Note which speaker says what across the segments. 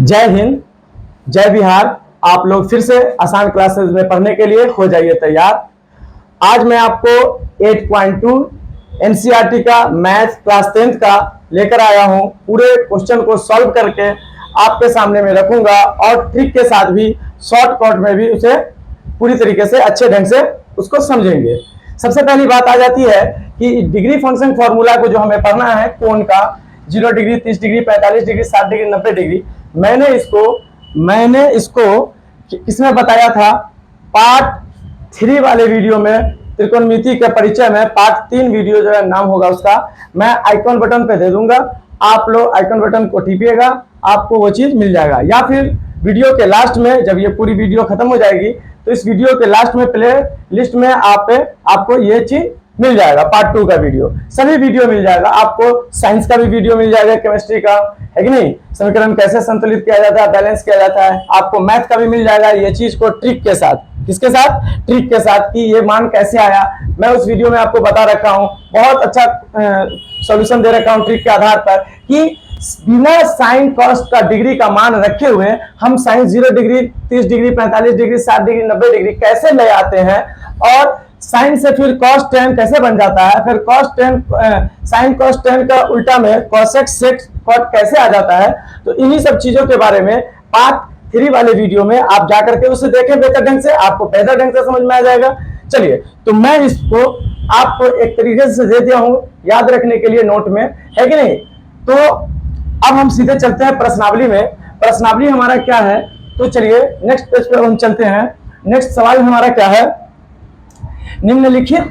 Speaker 1: जय हिंद, जय बिहार। आप लोग फिर से आसान क्लासेस में पढ़ने के लिए हो जाइए तैयार। आज मैं आपको 8.2 एनसीईआरटी का मैथ क्लास 10th का लेकर आया हूं। पूरे क्वेश्चन को सॉल्व करके आपके सामने में रखूंगा और ट्रिक के साथ भी, शॉर्टकट में भी उसे पूरी तरीके से अच्छे ढंग से उसको समझेंगे। सबसे पहली बात आ जाती है कि डिग्री फंक्शन फॉर्मूला को जो हमें पढ़ना है कोण का, 0 degree, 30 degree, 45 degree, 60 degree, 90 degree. मैंने इसको किसमें बताया था? पार्ट 3 वाले वीडियो में, त्रिकोणमिति के परिचय में पार्ट 3 वीडियो जो है नाम होगा उसका, मैं आइकॉन बटन पे दे दूंगा। आप लोग आइकॉन बटन को टिपिएगा, आपको वो चीज मिल जाएगा। या फिर वीडियो के लास्ट में, जब ये पूरी वीडियो खत्म हो जाएगी तो इस वीडियो के लास्ट में प्ले लिस्ट में आपको ये चीज मिल जाएगा। पार्ट 2 का वीडियो, सभी वीडियो मिल जाएगा आपको। साइंस का भी वीडियो मिल जाएगा, केमिस्ट्री का, है कि नहीं, समीकरण कैसे संतुलित किया जाता है, बैलेंस किया जाता है। आपको मैथ का भी मिल जाएगा ये चीज को ट्रिक के साथ। किसके साथ? ट्रिक के साथ, कि ये मान कैसे आया, मैं उस वीडियो में आपको बता रखा हूं। बहुत अच्छा सॉल्यूशन दे रखा हूं ट्रिक के आधार पर, कि बिना साइन कॉस का डिग्री का मान रखे हुए हम sine 0 degree, 30 degree, 45 degree, 60 degree, 90 degree कैसे ले आते हैं, और साइन से फिर cos tan कैसे बन जाता है, फिर cos tan sine cos tan का उल्टा में cos x sec cot कैसे आ जाता है। तो इन्हीं सब चीजों के बारे में पार्ट 3 वाले वीडियो में आप जाकर के उसे देखें बेहतर ढंग से, आपको बेहतर ढंग से समझ में आ जाएगा। चलिए, तो मैं इसको आपको एक तरीके से दे दिया हूं याद रखने के लिए नोट में, है कि नहीं। तो अब हम सीधे चलते हैं प्रश्नावली में। प्रश्नावली हमारा क्या है, तो चलिए नेक्स्ट पेज पर हम चलते हैं। नेक्स्ट सवाल हमारा क्या है? निम्नलिखित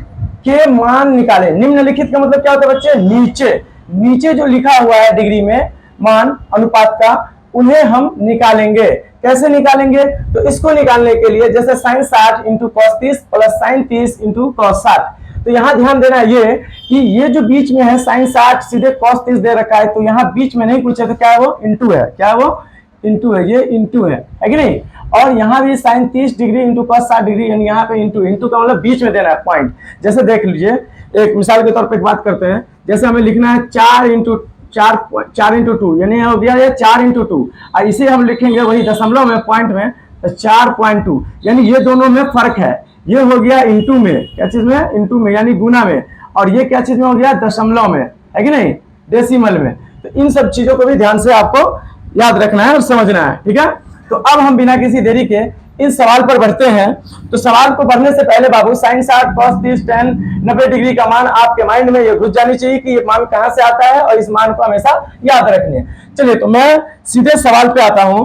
Speaker 1: के मान निकालें। निम्नलिखित का मतलब क्या होता है बच्चे? नीचे जो लिखा हुआ है डिग्री में मान अनुपात का, उन्हें हम निकालेंगे। कैसे निकालेंगे? तो इसको निकालने के लिए जैसे sine 60 into cos 30 plus sine 30 into cos 60। तो यहाँ ध्यान देना ये कि ये जो बीच में है साइन 60 सीधे कॉस 30 दे रखा है, तो यहाँ बीच में नहीं पूछे तो क्या है वो? इंटू है। क्या है वो? इंटू है। ये इंटू है कि नहीं। और यहाँ भी sine 30 degree into cos 60 degree, यानी यहाँ पे इंटू का मतलब बीच में देना है पॉइंट। जैसे देख लीजिए, एक मिसाल के तौर पे एक बात करते हैं। जैसे हमें लिखना है 4 इंटू 2, यानी हो गया ये 4 इंटू 2, और इसे हम लिखेंगे वही दशमलव में, पॉइंट में, तो 4.2, यानी ये दोनों में फर्क है। ये हो गया इंटू में, क्या चीज में? इंटू में, यानी गुना में। और ये क्या चीज में हो गया? दशमलव में, है कि नहीं, डेसिमल में। तो इन सब चीजों को भी ध्यान से आपको याद रखना है और समझना है, ठीक है। तो अब हम बिना किसी देरी के इस सवाल पर बढ़ते हैं। तो सवाल को बढ़ने से पहले बाबू, साइन 60 cos 30 tan 90 डिग्री का मान आपके माइंड में ये घुस जानी चाहिए कि ये मान कहां से आता है, और इस मान को हमेशा याद रखनी है। चलिए, तो मैं सीधे सवाल पे आता हूं।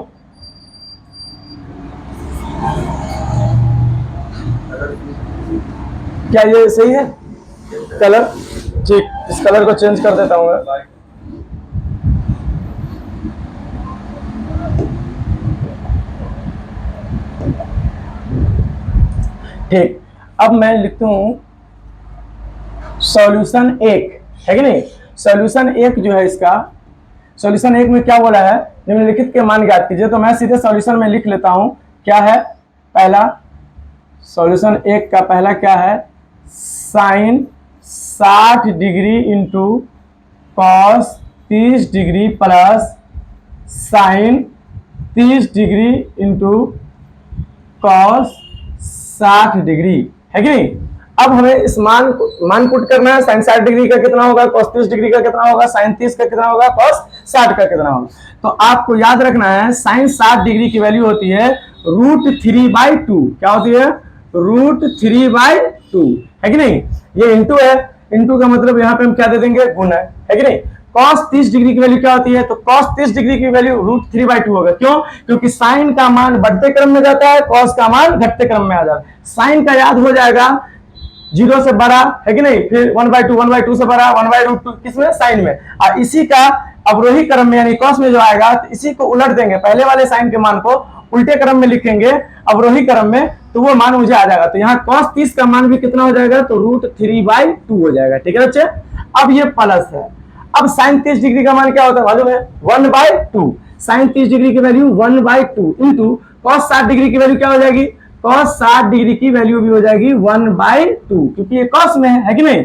Speaker 1: क्या ये सही है कलर? ठीक, इस कलर को चेंज कर देता हूं मैं। ठीक, अब मैं लिखता हूं सॉल्यूशन 1, है कि नहीं। सॉल्यूशन 1 जो है इसका, सॉल्यूशन 1 में क्या बोला है? निम्नलिखित के मान ज्ञात कीजिए। तो मैं सीधे सॉल्यूशन में लिख लेता हूं। क्या है पहला? सॉल्यूशन 1 का पहला क्या है? Sine 60 degree into cos 30 degree plus sine 30 degree into cos 60 degree, है कि नहीं। अब हमें इस मान पुट करना है। साइन 60 डिग्री का कितना होगा? cos 30 डिग्री का कितना होगा? साइन 30 का कितना होगा? cos 60 का कितना होगा? तो आपको याद रखना है, साइन 60 डिग्री की वैल्यू होती है √3/2। क्या होती है? √3/2, है कि नहीं। ये इंटू है, इंटू का मतलब यहाँ पे हम क्या दे देंगे? गुना, है कि नहीं। cos 30 डिग्री की वैल्यू क्या होती है? तो cos 30 डिग्री की वैल्यू √3/2 होगा। क्यों? क्योंकि साइन का मान बढ़ते क्रम में जाता है, cos का मान घटते क्रम में आ जाता है। साइन का याद हो जाएगा 0 से बड़ा, है कि नहीं, फिर 1/2 से बड़ा, 1/√2 किसमें? साइन में। और इसी का अवरोही क्रम में यानी cos में जो आएगा, तो इसी को उलट देंगे, पहले वाले साइन के मान को उल्टे क्रम में लिखेंगे अवरोही क्रम में, तो वो मान मुझे आ जाएगा। तो यहाँ cos 30 का मान भी कितना हो जाएगा? तो √3/2 हो जाएगा, ठीक है बच्चे। अब ये प्लस है। अब साइन 30 डिग्री का मान क्या होता है मालूम है? 1/2। साइन 30 डिग्री की वैल्यू 1/2 इंटू cos 60 डिग्री की वैल्यू क्या हो जाएगी? cos 60 डिग्री की वैल्यू भी हो जाएगी 1/2, क्योंकि ये cos में है कि नहीं।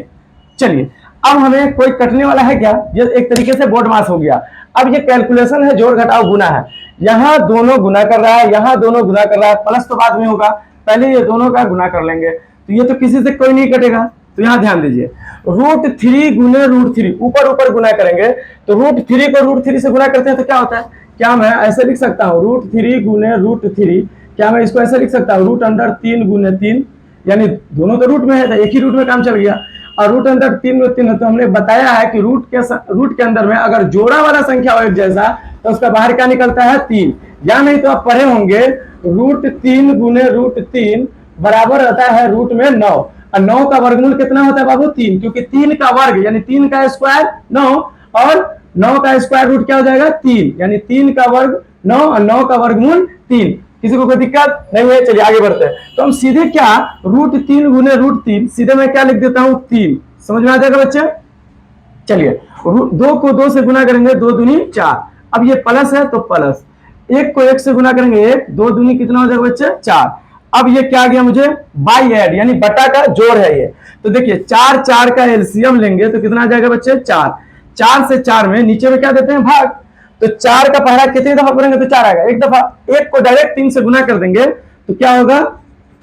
Speaker 1: चलिए, अब हमें कोई कटने वाला है क्या? ये एक तरीके से बोर्ड मास हो गया। अब ये कैलकुलेशन है, जोड़ घटाव गुना है। यहाँ दोनों गुना कर रहा है, यहाँ दोनों गुना कर रहा है, प्लस तो बाद में होगा, पहले ये दोनों का गुना कर लेंगे, तो ये तो किसी से कोई नहीं कटेगा। तो यहाँ ध्यान दीजिए, √3 गुने √3, ऊपर ऊपर गुना करेंगे, तो √3 को √3 से गुना करते हैं तो क्या होता है, क्या मैं ऐसे लिख सकता हूँ √3 गुने √3, क्या मैं इसको ऐसे लिख सकता हूँ √3 गुने 3, यानी दोनों तो रूट में है, तो एक ही रूट में काम चल गया। और √3 में 3 है, तो हमने बताया है कि रूट के अंदर में अगर जोड़ा वाला संख्या हो एक जैसा, तो उसका बाहर क्या निकलता है 3, या नहीं तो आप पढ़े होंगे √3 गुने √3 बराबर रहता है रूट में 9, और 9 का वर्गमूल कितना होता है बाबू 3, क्योंकि 3 का वर्ग यानी 3 का स्क्वायर 9, और 9 का स्क्वायर रूट क्या हो जाएगा 3, यानी 3 का वर्ग 9 और 9 का वर्गमूल 3। किसी को कोई दिक्कत नहीं है? चलिए आगे बढ़ते हैं। तो हम सीधे क्या √3 गुने √3, सीधे मैं क्या लिख देता हूं 3, समझ में आ जाएगा बच्चे। चलिए 2 को 2 से गुना करेंगे, 2 दूनी 4, अब ये प्लस है तो प्लस, 1 को 1 से गुना करेंगे 1, 2 दूनी कितना हो जाएगा बच्चे 4। अब ये क्या आ गया मुझे बाई एड, यानी बटा का जोड़ है ये। तो देखिए 4 का एलसीएम लेंगे तो कितना आ जाएगा बच्चे 4, 4 से 4 में नीचे में क्या देते हैं भाग, तो 4 का पहला कितनी दफा करेंगे तो 4 आएगा, एक दफा, 1 को डायरेक्ट 3 से गुना कर देंगे तो क्या होगा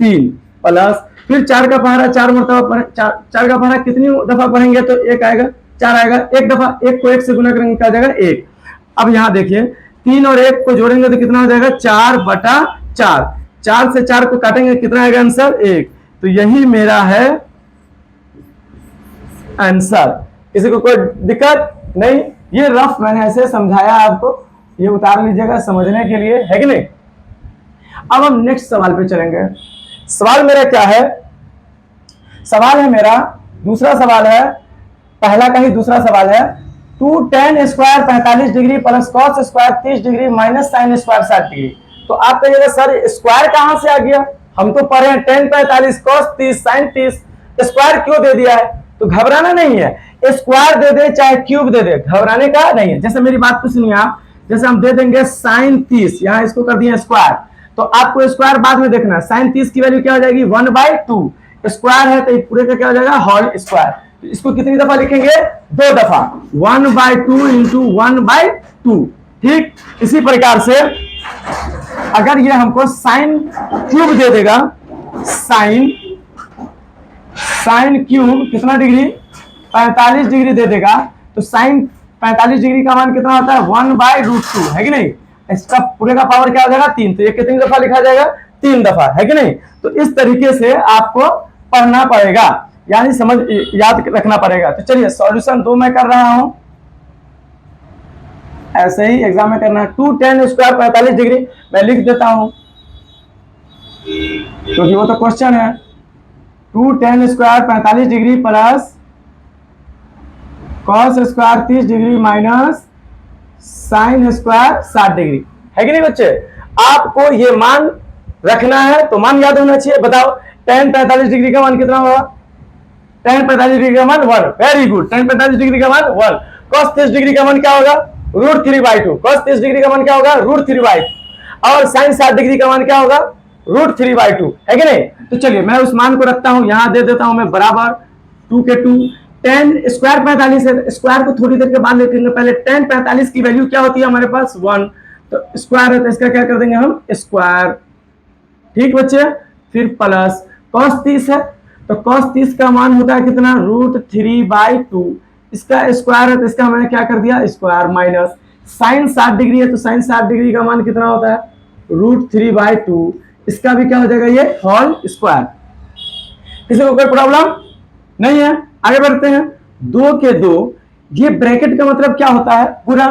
Speaker 1: 3, प्लस फिर 4 का पहरा 4 मरतबा 4 का पहरा कितनी दफा पढ़ेंगे तो 1 आएगा, 4 आएगा, एक दफा, 1 को 1 से गुना करेंगे क्या जाएगा 1। अब यहाँ देखिए 3 और 1 को जोड़ेंगे तो कितना हो जाएगा 4/4, 4 से 4 को काटेंगे कितना आएगा आंसर 1। तो यही मेरा है आंसर। किसी को कोई दिक्कत नहीं? ये रफ मैंने ऐसे समझाया आपको, ये उतार लीजिएगा समझने के लिए, है कि नहीं। अब हम नेक्स्ट सवाल पे चलेंगे। सवाल मेरा क्या है, सवाल है मेरा दूसरा सवाल है, पहला का ही दूसरा सवाल है, 2 tan square 45 degree plus cos square 30 degree minus sin square 60 degree. तो आप कहिएगा सर स्क्वायर कहां से आ गया, हम तो पढ़े हैं tan 45 cos 30 sin 30, स्क्वायर क्यों दे दिया है। तो घबराना नहीं है, स्क्वायर दे दे चाहे क्यूब दे दे, घबराने का नहीं है। जैसे मेरी बात को सुनिए आप, जैसे हम दे देंगे sin 30, यहाँ इसको कर दिए स्क्वायर, तो आपको स्क्वायर बाद में देखना, sin 30 की वैल्यू क्या हो जाएगी 1/2, स्क्वायर है तो पूरे का क्या हो जाएगा होल स्क्वायर। तो इसको कितनी दफा लिखेंगे 2 दफा, 1/2 इंटू 1/2। ठीक इसी प्रकार से अगर ये हमको साइन क्यूब दे देगा, साइन क्यूब कितना डिग्री 45 डिग्री दे देगा, तो साइन 45 डिग्री का मान कितना होता है 1/√2, है कि नहीं। इसका पूरे का पावर क्या हो जाएगा 3, तो ये कितनी दफा लिखा जाएगा 3 दफा, है कि नहीं। तो इस तरीके से आपको पढ़ना पड़ेगा, यानी समझ याद रखना पड़ेगा। तो चलिए सॉल्यूशन 2 मैं कर रहा हूं, ऐसे ही एग्जाम में करना है। 2 tan स्क्वायर 45 डिग्री मैं लिख देता हूं क्योंकि वो तो क्वेश्चन है। 2 tan square 45 degree plus cos square 30 degree minus sin square 60 degree, है कि नहीं बच्चे। आपको ये मान रखना है, तो मान याद होना चाहिए। बताओ tan 45 डिग्री का मान कितना होगा, tan 45 डिग्री का मान 1, वेरी गुड, tan 45 डिग्री का मान 1। cos 30 डिग्री का मान क्या होगा √3/2, cos 30 डिग्री का मान क्या होगा √3/2, और sin 60 डिग्री का मान क्या होगा √3/2, है कि नहीं। तो चलिए मैं उस मान को रखता हूं, यहां दे देता हूं मैं बराबर 2 के 2, tan स्क्वायर 45 है, स्क्वायर को थोड़ी देर के बाद लिखेंगे, पहले tan 45 की वैल्यू क्या होती है हमारे पास 1, तो स्क्वायर है तो इसका क्या कर देंगे हम स्क्वायर, ठीक बच्चे। फिर प्लस cos 30 है, तो cos 30 का मान होता है कितना √3/2, इसका स्क्वायर है तो इसका मैंने क्या कर दिया स्क्वायर, माइनस sin 60 डिग्री है तो sin 60 डिग्री का मान कितना होता है √3/2, इसका भी क्या हो जाएगा ये होल स्क्वायर। किसी को कोई प्रॉब्लम नहीं है, आगे बढ़ते हैं। 2 के 2, ये ब्रैकेट का मतलब क्या होता है पूरा,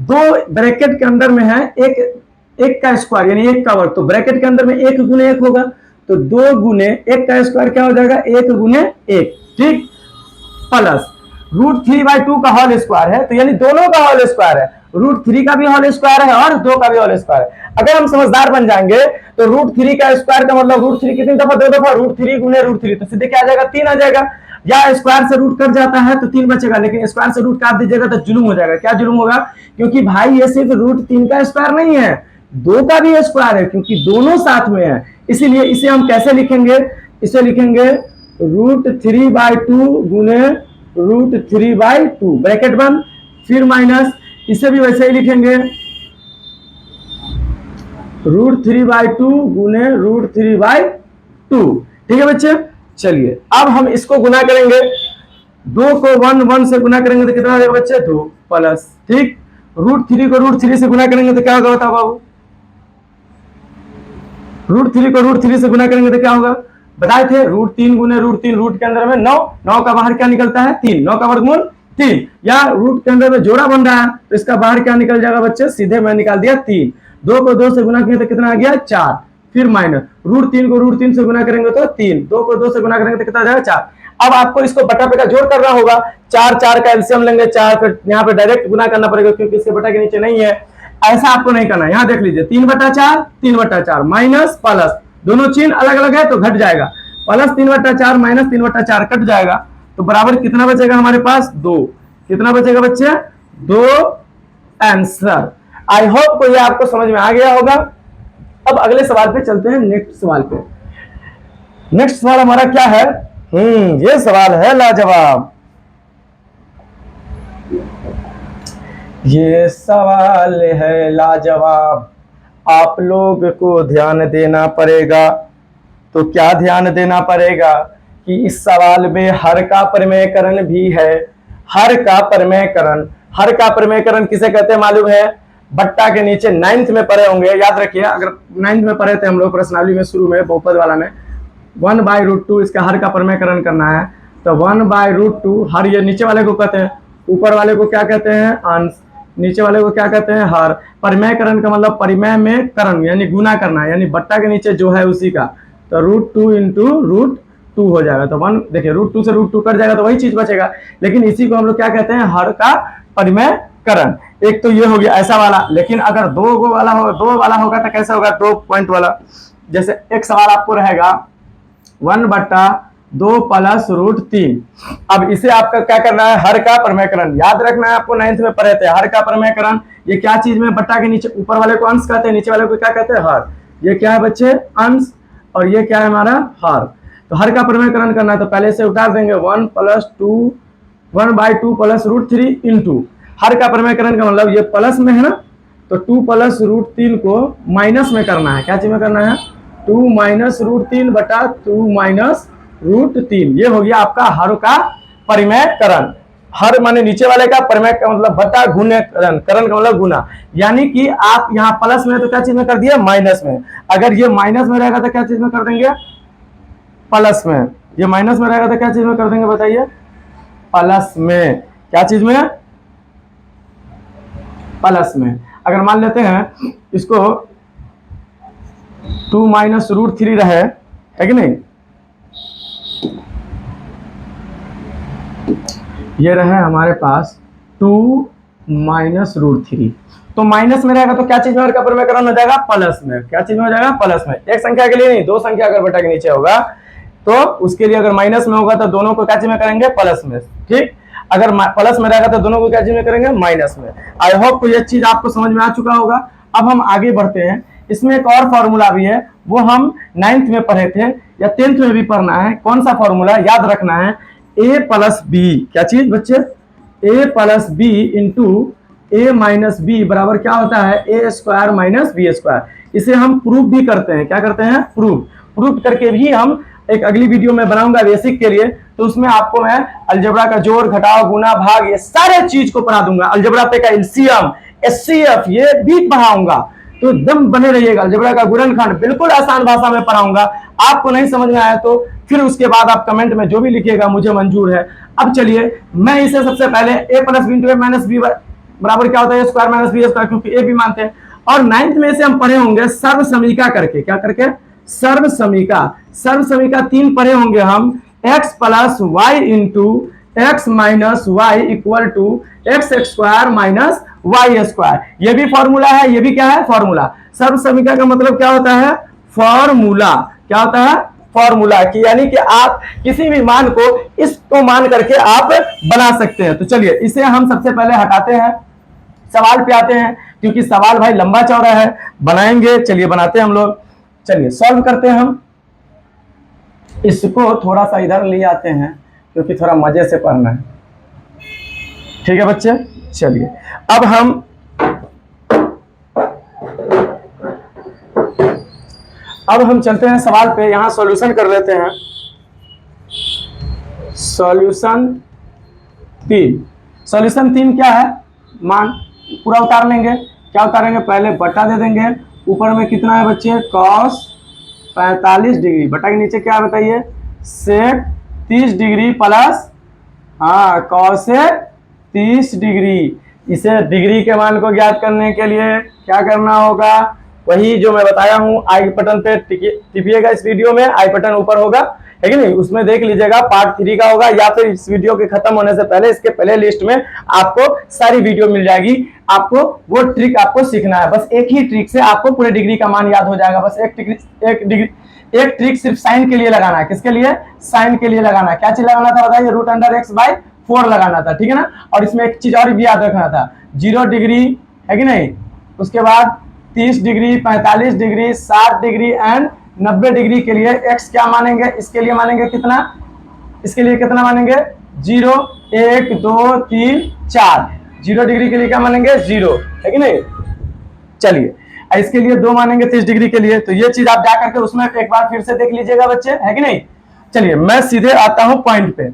Speaker 1: 2 ब्रैकेट के अंदर में है, एक का स्क्वायर यानी 1 का वर्ग, तो ब्रैकेट के अंदर में 1 गुने 1 होगा, तो 2 गुने 1 का स्क्वायर क्या हो जाएगा 1 गुने 1, ठीक, प्लस √3/2 का होल स्क्वायर है, तो यानी दोनों का होल स्क्वायर है, √3 का भी होल स्क्वायर है और 2 का भी होल स्क्वायर है। अगर हम समझदार बन जाएंगे तो √3 का स्क्वायर का मतलब √3 कितनी दफा 2 दफा, √3 गुने √3, तो सीधे क्या आ जाएगा 3 आ जाएगा, या स्क्वायर से रूट कट जाता है तो 3 बचेगा, लेकिन स्क्वायर से रूट काट दीजिएगा तो जुलूम हो जाएगा। क्या जुलूम होगा, क्योंकि भाई ये सिर्फ √3 का स्क्वायर नहीं है, 2 का भी स्क्वायर है, क्योंकि दोनों साथ में है, इसीलिए इसे हम कैसे लिखेंगे, इसे लिखेंगे √3/2 गुने √3/2 ब्रैकेट बंद, फिर माइनस इसे भी वैसे ही लिखेंगे, √3/2 गुने √3/2। ठीक है बच्चे, चलिए अब हम इसको गुना करेंगे, 2 को 1 से गुना करेंगे तो कितना हो जाएगा बच्चे, 2 प्लस, ठीक, √3 को √3 से गुना करेंगे तो क्या होगा बताओ बाबू, √3 को √3 से गुना करेंगे तो क्या होगा, बताए थे, √3 गुने √3, रूट के अंदर में 9, 9 का बाहर क्या निकलता है 3, 9 का वर्गमूल 3, या रूट के अंदर में जोड़ा बन रहा है तो इसका बाहर क्या निकल जाएगा बच्चे, सीधे मैं निकाल दिया 3, 2 को 2 से गुना किया तो कितना आ गया 4, फिर माइनस √3 को √3 से गुना करेंगे तो 3, 2 को 2 से गुना करेंगे तो कितना आ जाएगा 4। अब आपको इसको बटा पे का जोड़ करना होगा, 4 4 का एलसीएम लेंगे 4, फिर यहाँ पे डायरेक्ट गुना करना पड़ेगा क्योंकि इसके बटा के नीचे नहीं है, ऐसा आपको नहीं करना। यहाँ देख लीजिए 3/4 3/4 माइनस प्लस, दोनों चिन्ह अलग अलग है तो घट जाएगा, प्लस 3/4 माइनस 3/4 कट जाएगा तो बराबर कितना बचेगा हमारे पास 2, कितना बचेगा बच्चे 2 आंसर। आई होप को ये आपको समझ में आ गया होगा। अब अगले सवाल पे चलते हैं, नेक्स्ट सवाल पे। नेक्स्ट सवाल हमारा क्या है, ये सवाल है लाजवाब, ये सवाल है लाजवाब, आप लोग को ध्यान देना पड़ेगा। तो क्या ध्यान देना पड़ेगा कि इस सवाल में हर का प्रमेयकरण भी है, हर का प्रमेयकरण, हर का प्रमेयकरण किसे कहते हैं मालूम है, बट्टा के नीचे 9th में पढ़े होंगे, याद रखिए, अगर 9th में पढ़े थे हम लोग प्रश्नावली में शुरू में बहुपद वाला में, 1/√2 इसका हर का प्रमेयकरण करना है तो 1/√2, हर ये नीचे वाले को कहते हैं, ऊपर वाले को क्या कहते हैं अंश, नीचे वाले को क्या कहते हैं हर। परिमेयकरण का मतलब परिमेय में करण यानी गुना करना, यानी बट्टा के नीचे जो है उसी का, तो √2 इंटू √2 हो जाएगा, तो 1 देखिए √2 से √2 कट जाएगा तो वही चीज बचेगा, लेकिन इसी को हम लोग क्या कहते हैं हर का परिमेयकरण। एक तो ये हो गया ऐसा वाला, लेकिन अगर दो वाला होगा तो कैसा होगा, 2 पॉइंट वाला। जैसे एक सवाल आपको रहेगा 1/2 प्लस √3, अब इसे आपका क्या करना है हर का प्रमेयकरण, याद रखना है, आपको 9th में पढ़े थे हर का प्रमेयकरण, ये क्या चीज में बट्टा के नीचे ऊपर वाले को अंश कहते हैं, नीचे वाले को क्या कहते हैं हर, ये क्या है बच्चे अंश और ये क्या है हमारा हर। तो हर का प्रमेयकरण करना है तो पहले से उतार देंगे 1/2 प्लस √3 इंटू, हर का प्रमेयकरण का मतलब ये प्लस में है ना, तो 2 प्लस √3 को माइनस में करना है, क्या चीज में करना है 2 माइनस √3 बटा 2 माइनस √3, ये हो गया आपका हर का परिमेयकरण। हर माने नीचे वाले का, परिमेय का मतलब बटा गुणे करण, करण का मतलब गुना, यानी कि आप यहाँ प्लस में तो क्या चीज में कर दिया माइनस में, अगर ये माइनस में रहेगा तो क्या चीज में कर देंगे प्लस में, ये माइनस में रहेगा तो क्या चीज में कर देंगे बताइए प्लस में, क्या चीज में प्लस में। अगर मान लेते हैं इसको 2 माइनस √3 रहे है कि नहीं, ये रहे हमारे पास 2 माइनस √3, तो माइनस में रहेगा तो क्या चीज में हर का प्रमेयकरण हो जाएगा प्लस में, क्या चीज में हो जाएगा प्लस में। एक संख्या के लिए नहीं, दो संख्या अगर बटा के नीचे होगा तो उसके लिए अगर माइनस में होगा तो दोनों को क्या चीज में करेंगे प्लस में, ठीक, अगर प्लस में रहेगा तो दोनों को क्या चीज में करेंगे माइनस में। आई होप को ये चीज आपको समझ में आ चुका होगा। अब हम आगे बढ़ते हैं, इसमें एक और फॉर्मूला भी है, वो हम 9th में पढ़े थे या 10th में भी पढ़ना है। कौन सा फॉर्मूला याद रखना है, a प्लस बी, क्या चीज बच्चे a plus b into a minus b बराबर क्या होता है a² माइनस b²। इसे हम प्रूफ भी करते हैं, क्या करते हैं प्रूफ करके भी हम एक अगली वीडियो में बनाऊंगा बेसिक के लिए, तो उसमें आपको मैं अलजेब्रा का जोड़ घटाव गुना भाग ये सारे चीज को पढ़ा दूंगा, अलजेब्रा पे का एलसीएम एचसीएफ ये भी पढ़ाऊंगा, तो एकदम बने रहिएगा। अलजेब्रा का गुणनखंड बिल्कुल आसान भाषा में पढ़ाऊंगा, आपको नहीं समझ में आया तो फिर उसके बाद आप कमेंट में जो भी लिखिएगा मुझे मंजूर है। अब चलिए मैं इसे सबसे पहले a plus b into a minus b बराबर क्या होता है a² माइनस b² क्योंकि ए भी मानते हैं, और 9th में से हम पढ़े होंगे सर्व समीका करके, क्या करके सर्व समीका 3 पढ़े होंगे हम, x plus y into x minus y equal to x² माइनस y²। ये भी फॉर्मूला है, ये भी क्या है फॉर्मूला। सर्व समीका का मतलब क्या होता है फॉर्मूला, क्या होता है फॉर्मूला की, यानी कि आप किसी भी मान को इसको मान करके आप बना सकते हैं। तो चलिए इसे हम सबसे पहले हटाते हैं, सवाल पे आते हैं, क्योंकि सवाल भाई लंबा चौड़ा है, बनाएंगे, चलिए बनाते हैं हम लोग, चलिए सॉल्व करते हैं हम। इसको थोड़ा सा इधर ले आते हैं क्योंकि थोड़ा मजे से पढ़ना है। ठीक है बच्चे, चलिए अब हम चलते हैं सवाल पे, यहां सॉल्यूशन कर लेते हैं। सॉल्यूशन 3 क्या है, मान पूरा उतार लेंगे। क्या उतारेंगे, पहले बटा दे देंगे, ऊपर में कितना है बच्चे, cos 45 डिग्री, बटा के नीचे क्या बताइए, sec 30 degree plus cos 30 degree. इसे डिग्री के मान को ज्ञात करने के लिए क्या करना होगा, वही जो मैं बताया हूं, आई बटन पे टिपिएगा, इस वीडियो में आई बटन ऊपर होगा, है कि नहीं, उसमें देख लीजिएगा, पार्ट 3 का होगा, या फिर इस वीडियो के खत्म होने से पहले इसके पहले लिस्ट में आपको सारी वीडियो मिल जाएगी। आपको वो ट्रिक आपको सीखना है, बस एक ही ट्रिक से आपको पूरे डिग्री का मान याद हो जाएगा। बस एक ट्रिक सिर्फ साइन के लिए लगाना है। किसके लिए, साइन के लिए लगाना है। क्या चीज लगाना था बताइए, √x/4 लगाना था, ठीक है ना। और इसमें एक चीज और भी याद रखना था, 0 डिग्री है कि नहीं, उसके बाद 30 degree, 45 degree, 60 degree and 90 degree के लिए x क्या मानेंगे, इसके लिए मानेंगे कितना, इसके लिए कितना मानेंगे, 0, 1, 2, 3, 4। 0 डिग्री के लिए क्या मानेंगे, 0, है कि नहीं। चलिए इसके लिए 2 मानेंगे 30 डिग्री के लिए। तो ये चीज आप जा करके उसमें एक बार फिर से देख लीजिएगा बच्चे, है कि नहीं। चलिए मैं सीधे आता हूं पॉइंट पे।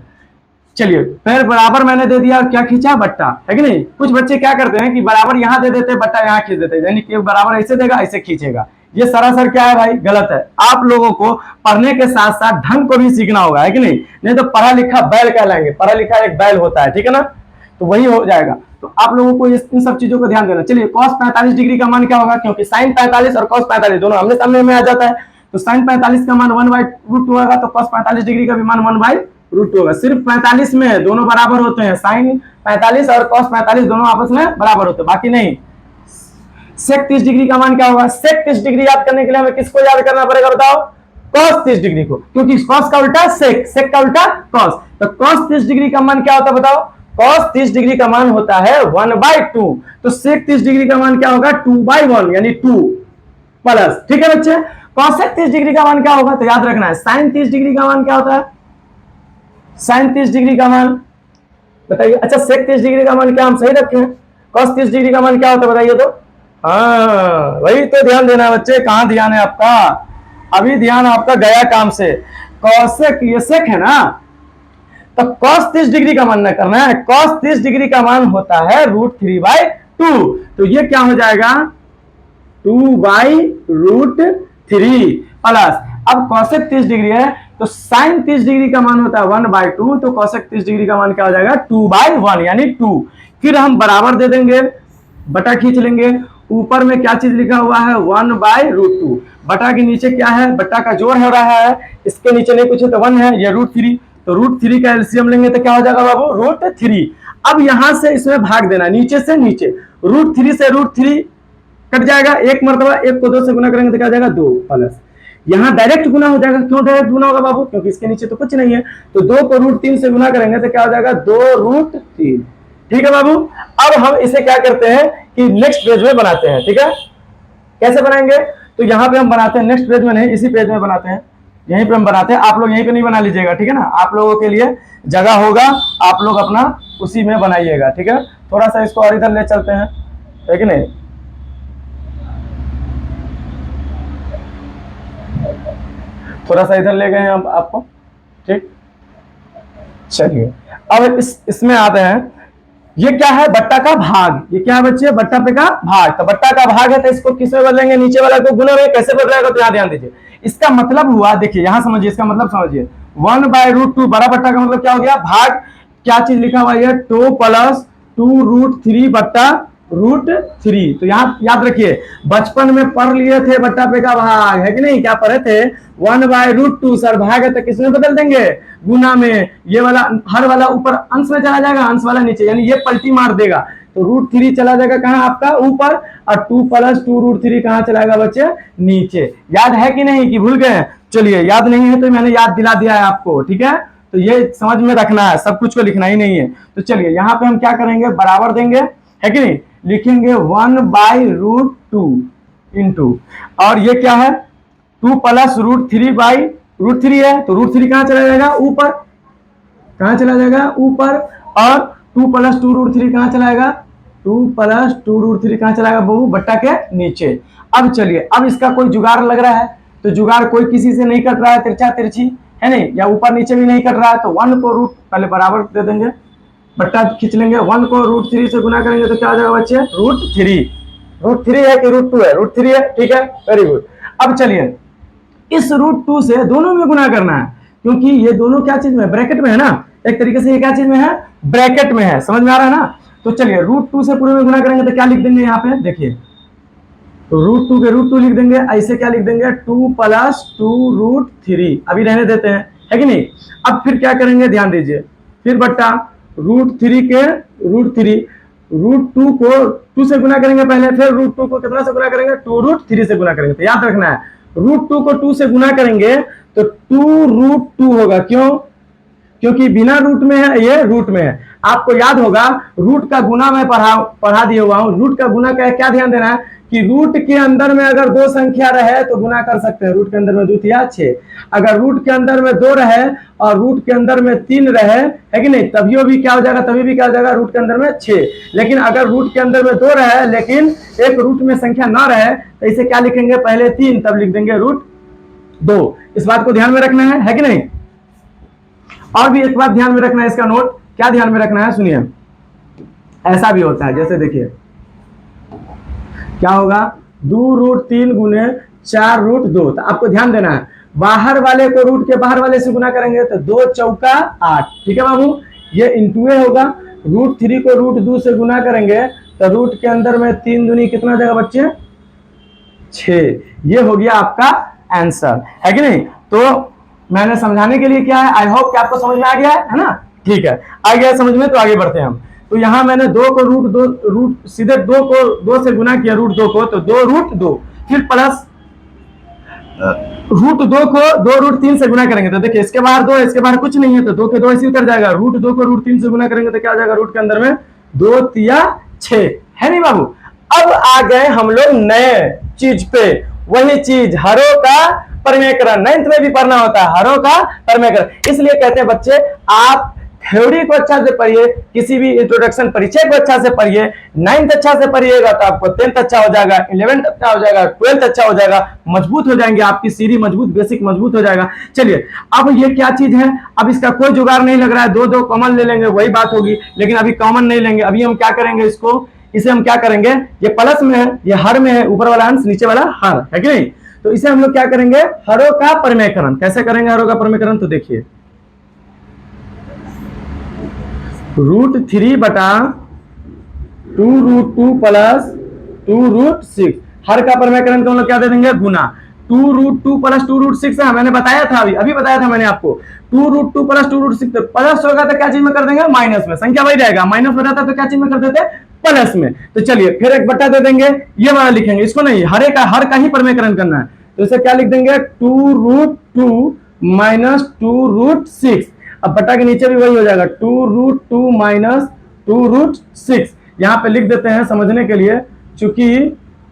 Speaker 1: चलिए फिर बराबर मैंने दे दिया, क्या खींचा, बट्टा, है कि नहीं। कुछ बच्चे क्या करते हैं कि बराबर यहां दे देते, बट्टा यहां खींच देते, यानी कि बराबर ऐसे देगा, ऐसे खींचेगा। ये सरासर क्या है भाई, गलत है। आप लोगों को पढ़ने के साथ साथ ढंग को भी सीखना होगा, है कि नहीं। नहीं तो पढ़ा लिखा बैल कहलाएंगे, पढ़ा लिखा एक बैल होता है, ठीक है ना। तो वही हो जाएगा। तो आप लोगों को इन सब चीजों को ध्यान देना। चलिए cos 45 डिग्री का मान क्या होगा, क्योंकि sin 45 और cos 45 दोनों आमने सामने में आ जाता है। तो sin 45 का मान 1/√2 होगा, तो cos 45 डिग्री का भी मान 1/√2 होगा। सिर्फ 45 में दोनों बराबर होते हैं, sin 45 और cos 45 दोनों आपस में बराबर होते हैं, बाकी नहीं। sec 30 डिग्री का मान क्या होगा, sec 30 डिग्री याद करने के लिए हमें किसको याद करना पड़ेगा बताओ, cos 30 डिग्री को, क्योंकि cos का उल्टा sec, sec का उल्टा cos। तो cos 30 डिग्री का मान क्या होता है बताओ, cos 30 डिग्री का मान होता है 1/2। तो sec 30 डिग्री का मान क्या होगा, 2/1 यानी 2 प्लस, ठीक है बच्चे। cos 30 डिग्री का मान क्या होगा, तो याद रखना है sin 30 डिग्री का मान क्या होता है, sin 30 डिग्री का मान बताइए। अच्छा sec 30 डिग्री का मान क्या हम सही रखे हैं, cos 30 डिग्री का मान क्या होता है बताइए तो। हाँ वही तो ध्यान देना बच्चे, कहां ध्यान है आपका, अभी ध्यान आपका गया काम से। cosec ये sec है ना, तो cos 30 डिग्री का मान न करना है, cos 30 डिग्री का मान होता है √3/2। तो ये क्या हो जाएगा, 2/√3 प्लस, अब cosec 30 डिग्री है तो sin 30 डिग्री का मान होता है 1/2, तो cosec 30 डिग्री का मान क्या हो जाएगा, 2/1 यानी 2। फिर हम बराबर दे देंगे, बटा खींच लेंगे, ऊपर में क्या चीज लिखा हुआ है 1/√2, बटा के नीचे क्या है, बटा का जोड़ हो रहा है, इसके नीचे नहीं कुछ है तो 1 है, ये √3, तो √3 का एलसीएम लेंगे तो क्या हो जाएगा बाबू, √3। अब यहां से इसमें भाग देना, नीचे से नीचे, √3 से √3 कट जाएगा, एक मरतबा, एक को 2 से गुना करेंगे तो क्या जाएगा 2 प्लस, यहां डायरेक्ट गुना हो जाएगा। क्यों डायरेक्ट गुना होगा बाबू, क्योंकि इसके नीचे तो कुछ नहीं है, तो 2 को √3 से गुना करेंगे तो क्या हो जाएगा 2√3, ठीक है बाबू। अब हम इसे क्या करते हैं कि नेक्स्ट पेज में बनाते हैं, ठीक है। कैसे बनाएंगे, तो यहाँ पे हम बनाते हैं, नेक्स्ट पेज में नहीं, इसी पेज में बनाते हैं, यहीं पे हम बनाते हैं। आप लोग यहीं पे नहीं बना लीजिएगा, ठीक है ना, आप लोगों के लिए जगह होगा, आप लोग अपना उसी में बनाइएगा, ठीक है। थोड़ा सा इसको और इधर ले चलते हैं, है कि नहीं, थोड़ा सा इधर ले गए हैं हम आपको, ठीक। चलिए अब इसमें आते हैं, ये क्या है, बट्टा का भाग, ये क्या है बच्चे, बट्टा पे का भाग। तो बट्टा का भाग है तो इसको किस में बदलेंगे, नीचे वाला को गुना में, कैसे बदलेगा तो यहाँ ध्यान दीजिए। इसका मतलब हुआ, देखिए यहां समझिए, इसका मतलब समझिए, 1/√2 बड़ा बट्टा का मतलब क्या हो गया, भाग, क्या चीज लिखा हुआ है 2 + 2√3 बट्टा √3। तो यहाँ याद रखिए, बचपन में पढ़ लिए थे बट्टा पे का भाग, है कि नहीं, क्या पढ़े थे, 1/√2 सर, भाग है तो किसमें बदल देंगे, गुना में। ये वाला हर वाला ऊपर अंश में चला जाएगा, अंश वाला नीचे, यानी ये पलटी मार देगा, तो √3 चला जाएगा कहाँ आपका ऊपर, और 2 + 2√3 कहाँ चलाएगा बच्चे, नीचे। याद है कि नहीं, कि भूल गए। चलिए याद नहीं है तो मैंने याद दिला दिया है आपको, ठीक है। तो ये समझ में रखना है, सब कुछ को लिखना ही नहीं है। तो चलिए यहाँ पे हम क्या करेंगे, बराबर देंगे, है कि नहीं, लिखेंगे 1/√2 इंटू, और ये क्या है 2 + √3/√3 है, तो √3 कहां चला जाएगा ऊपर, कहां चला जाएगा ऊपर, और 2 प्लस 2√3 कहाँ चलाएगा, 2 प्लस 2√3 कहाँ चलाएगा बहू, बट्टा के नीचे। अब चलिए, अब इसका कोई जुगाड़ लग रहा है, तो जुगाड़ कोई किसी से नहीं कट रहा है, तिरछा तिरछी है नहीं, या ऊपर नीचे भी नहीं कट रहा है, तो 1 को रूट पहले बराबर दे देंगे, बट्टा खींच लेंगे, 1 को √3 से गुना करेंगे तो क्या हो जाएगा बच्चे, √3। √3 है कि √2 है, √3 है, ठीक है, वेरी गुड। अब चलिए, इस √2 से दोनों में गुना करना है, क्योंकि ये दोनों क्या चीज में, ब्रैकेट में है ना, एक तरीके से ये क्या चीज में है, ब्रैकेट में है, समझ में आ रहा है ना। तो चलिए √2 से पूरे में गुना करेंगे तो क्या लिख देंगे यहाँ पे, देखिए, तो √2 के √2 लिख देंगे, ऐसे क्या लिख देंगे, 2 प्लस 2√3, अभी रहने देते हैं, है कि नहीं। अब फिर क्या करेंगे, ध्यान दीजिए, फिर बट्टा √3 के √3, √2 को 2 से गुना करेंगे पहले, फिर √2 को कितना से गुना करेंगे, 2√3 से गुना करेंगे। तो याद रखना है, √2 को 2 से गुना करेंगे तो 2√2 होगा, क्यों, क्योंकि बिना रूट में है, ये रूट में है। आपको याद होगा रूट का गुना मैं पढ़ा दिया हुआ हूं, रूट का गुना का क्या ध्यान देना है कि रूट के अंदर में अगर 2 संख्या रहे तो गुना कर सकते हैं, रूट के अंदर में 2 या 6, अगर रूट के अंदर में 2 रहे और रूट के अंदर में 3 रहे, है कि नहीं, तभी भी क्या हो जाएगा, तभी भी क्या हो जाएगा, रूट के अंदर में 6। लेकिन अगर रूट के अंदर में 2 रहे लेकिन एक रूट में संख्या ना रहे तो इसे क्या लिखेंगे, पहले 3 तब लिख देंगे √2। इस बात को ध्यान में रखना है कि नहीं। और भी एक बात ध्यान में रखना है, इसका नोट क्या ध्यान में रखना है, सुनिए, ऐसा भी होता है, जैसे देखिए क्या होगा, 2√3 गुने 4√2, तो आपको ध्यान देना है, बाहर वाले को रूट के बाहर वाले से गुना करेंगे तो 2 चौका 8, ठीक है बाबू, ये इंटू होगा। √3 को √2 से गुना करेंगे तो रूट के अंदर में 3 दूनी कितना देगा बच्चे, 6। ये हो गया आपका आंसर, है कि नहीं। तो मैंने समझाने के लिए क्या है, आई होप कि आपको समझ में आ गया है ना, ठीक है, आ गया समझ में, तो आगे बढ़ते हैं हम। तो यहाँ मैंने 2 को रूट सीधे 2 को 2 से गुना किया, √2 को, तो 2√2, फिर प्लस √2 को 2√3 से गुना करेंगे तो देखिए इसके बाहर 2 है, इसके बाहर कुछ नहीं है, तो 2 के 2 ऐसे उतर जाएगा, √2 को √3 से गुना करेंगे तो क्या हो जाएगा, रूट के अंदर में 2 तिया 6, है नहीं बाबू। अब आ गए हम लोग नए चीज पे, वही चीज हरों का परमेकरण, 9th में भी पढ़ना होता है, हरों का परमेकरण। इसलिए कहते हैं बच्चे आप थ्योरी को अच्छा से पढ़िए, किसी भी इंट्रोडक्शन परिचय को अच्छा से पढ़िए, 9th अच्छा से पढ़िएगा तो आपको 10th अच्छा हो जाएगा, 11th अच्छा हो जाएगा, 12th अच्छा हो जाएगा, मजबूत हो जाएंगे, आपकी सीढ़ी मजबूत, बेसिक मजबूत हो जाएगा। चलिए अब ये क्या चीज है, अब इसका कोई जुगाड़ नहीं लग रहा है, 2 कॉमन ले लेंगे वही बात होगी, लेकिन अभी कॉमन नहीं लेंगे, अभी हम क्या करेंगे, इसे हम क्या करेंगे, ये प्लस में है, ये हर में है, ऊपर वाला अंश नीचे वाला हर, है कि नहीं। तो इसे हम लोग क्या करेंगे, हरों का परमेकरण। कैसे करेंगे हरों का परमेकरण, तो देखिए √3 बटा 2√2 प्लस 2√6, हर का परमेकरण को हम लोग क्या दे देंगे, गुना। 2√2 प्लस 2√6 है, मैंने बताया था, अभी बताया था मैंने आपको, 2√2 प्लस 2√6 प्लस होगा तो क्या चीज में कर देंगे, माइनस में, संख्या वही रहेगा, माइनस हो जाता तो क्या चीज में कर देते, प्लस में। तो चलिए फिर एक बट्टा दे देंगे, ये वाला लिखेंगे, इसको नहीं, हर का ही परमेकरण करना है, तो इसे क्या लिख देंगे, 2√2 माइनस 2√6, अब बट्टा के नीचे भी वही हो जाएगा, 2√2 माइनस 2√6। यहां पे लिख देते हैं समझने के लिए, चूंकि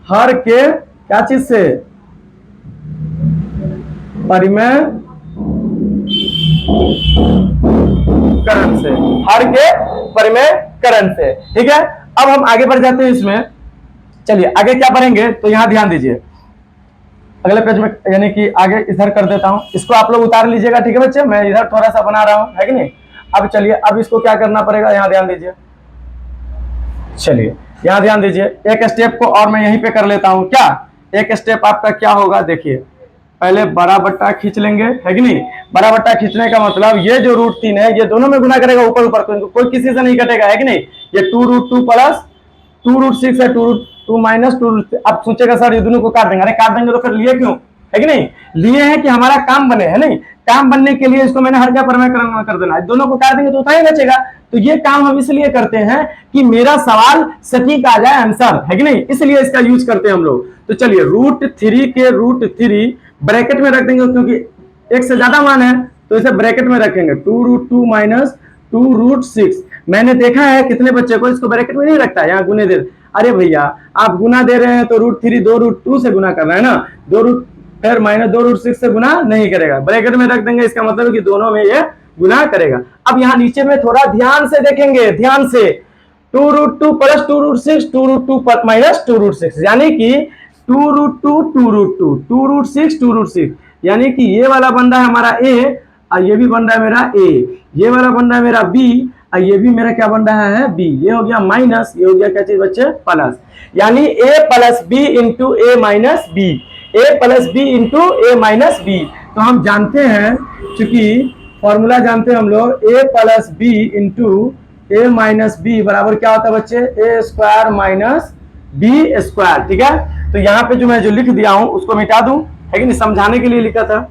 Speaker 1: हर के क्या चीज से, परिमेय करण से, हर के परिमेय करण से, ठीक है। अब हम आगे बढ़ जाते हैं इसमें, चलिए आगे क्या पढ़ेंगे, तो यहां ध्यान दीजिए, अगले पेज में, यानी कि आगे इधर कर देता हूं, इसको आप लोग उतार लीजिएगा, ठीक है बच्चे, मैं इधर थोड़ा सा बना रहा हूं, है कि नहीं। अब चलिए, अब इसको क्या करना पड़ेगा, यहां ध्यान दीजिए, चलिए यहां ध्यान दीजिए, एक स्टेप को और मैं यहीं पे कर लेता हूं, क्या एक स्टेप आपका क्या होगा, देखिए पहले बड़ा बट्टा खींच लेंगे, है कि नहीं। बड़ा बट्टा खींचने का मतलब ये जो √3 है ये दोनों में गुना करेगा, ऊपर ऊपर कोई किसी से नहीं कटेगा, है कि नहीं। ये 2√2 प्लस 2√6 है, 2 माइनस 2, अब सोचेगा सर ये दोनों को काट देंगे, अरे काट देंगे तो फिर लिए क्यों, है कि नहीं, लिए हैं कि हमारा काम बने, है नहीं, काम बनने के लिए इसको मैंने हर का परमेकरण कर देना है, दोनों को काट देंगे तो उतना ही बचेगा। तो ये काम हम इसलिए करते हैं कि मेरा सवाल सटीक आ जाए आंसर, है कि नहीं, इसलिए इसका यूज करते हैं हम लोग। तो चलिए √3 के √3 ब्रैकेट में रख देंगे, क्योंकि एक से ज्यादा मान है तो इसे ब्रैकेट में रखेंगे, 2√2 माइनस 2√6। मैंने देखा है कितने बच्चे को इसको ब्रैकेट में नहीं रखता, यहाँ गुने दे, अरे भैया आप गुना दे रहे हैं तो √3 2√2 से गुना कर रहे हैं ना, फिर माइनस 2√6 से गुना नहीं करेगा, ब्रैकेट में रख देंगे, इसका मतलब है कि दोनों में ये गुना करेगा। अब यहाँ नीचे में थोड़ा ध्यान से देखेंगे, ध्यान से 2√2 प्लस 2√6, 2√2 माइनस 2√6, यानी कि 2√2 2√2 2√6 2√6, यानी कि ये वाला बन रहा है हमारा ए और ये भी बन रहा है मेरा ए, ये वाला बन रहा है मेरा बी और ये भी मेरा क्या बन रहा है बी। ये हो गया माइनस, ये हो गया क्या चीज बच्चे प्लस, यानी ए plus b into a minus B, A plus b into a minus B. तो हम जानते हैं, चूंकि फॉर्मूला जानते हैं हम लोग, ए plus b into a minus b बराबर क्या होता है बच्चे, ए स्क्वायर माइनस बी स्क्वायर। ठीक है, तो यहाँ पे जो मैं जो लिख दिया हूं उसको मिटा दूं, है कि नहीं, समझाने के लिए लिखा था।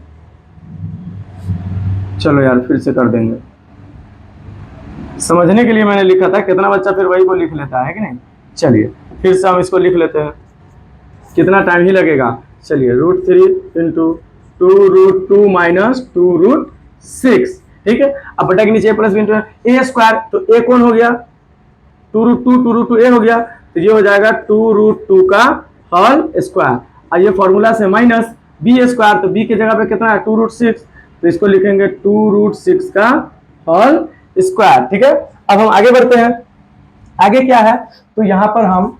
Speaker 1: चलो यार फिर से कर देंगे, समझने के लिए मैंने लिखा था, कितना बच्चा फिर वही को लिख लेता है कि नहीं। चलिए फिर से हम इसको लिख लेते हैं, कितना टाइम ही लगेगा। चलिए √3 इंटू 2√2 माइनस 2√6, ठीक है। अब बटा के नीचे प्लस बी इंटू ए स्क्वायर, तो ए कौन हो गया 2√2 ए हो गया, तो ये हो जाएगा 2√2 का होल स्क्वायर, और ये फॉर्मूला से माइनस बी स्क्वायर, तो बी की जगह पे कितना है 2√6, तो इसको लिखेंगे 2√6 का होल स्क्वायर। ठीक है, अब हम आगे बढ़ते हैं, आगे क्या है, तो यहां पर हम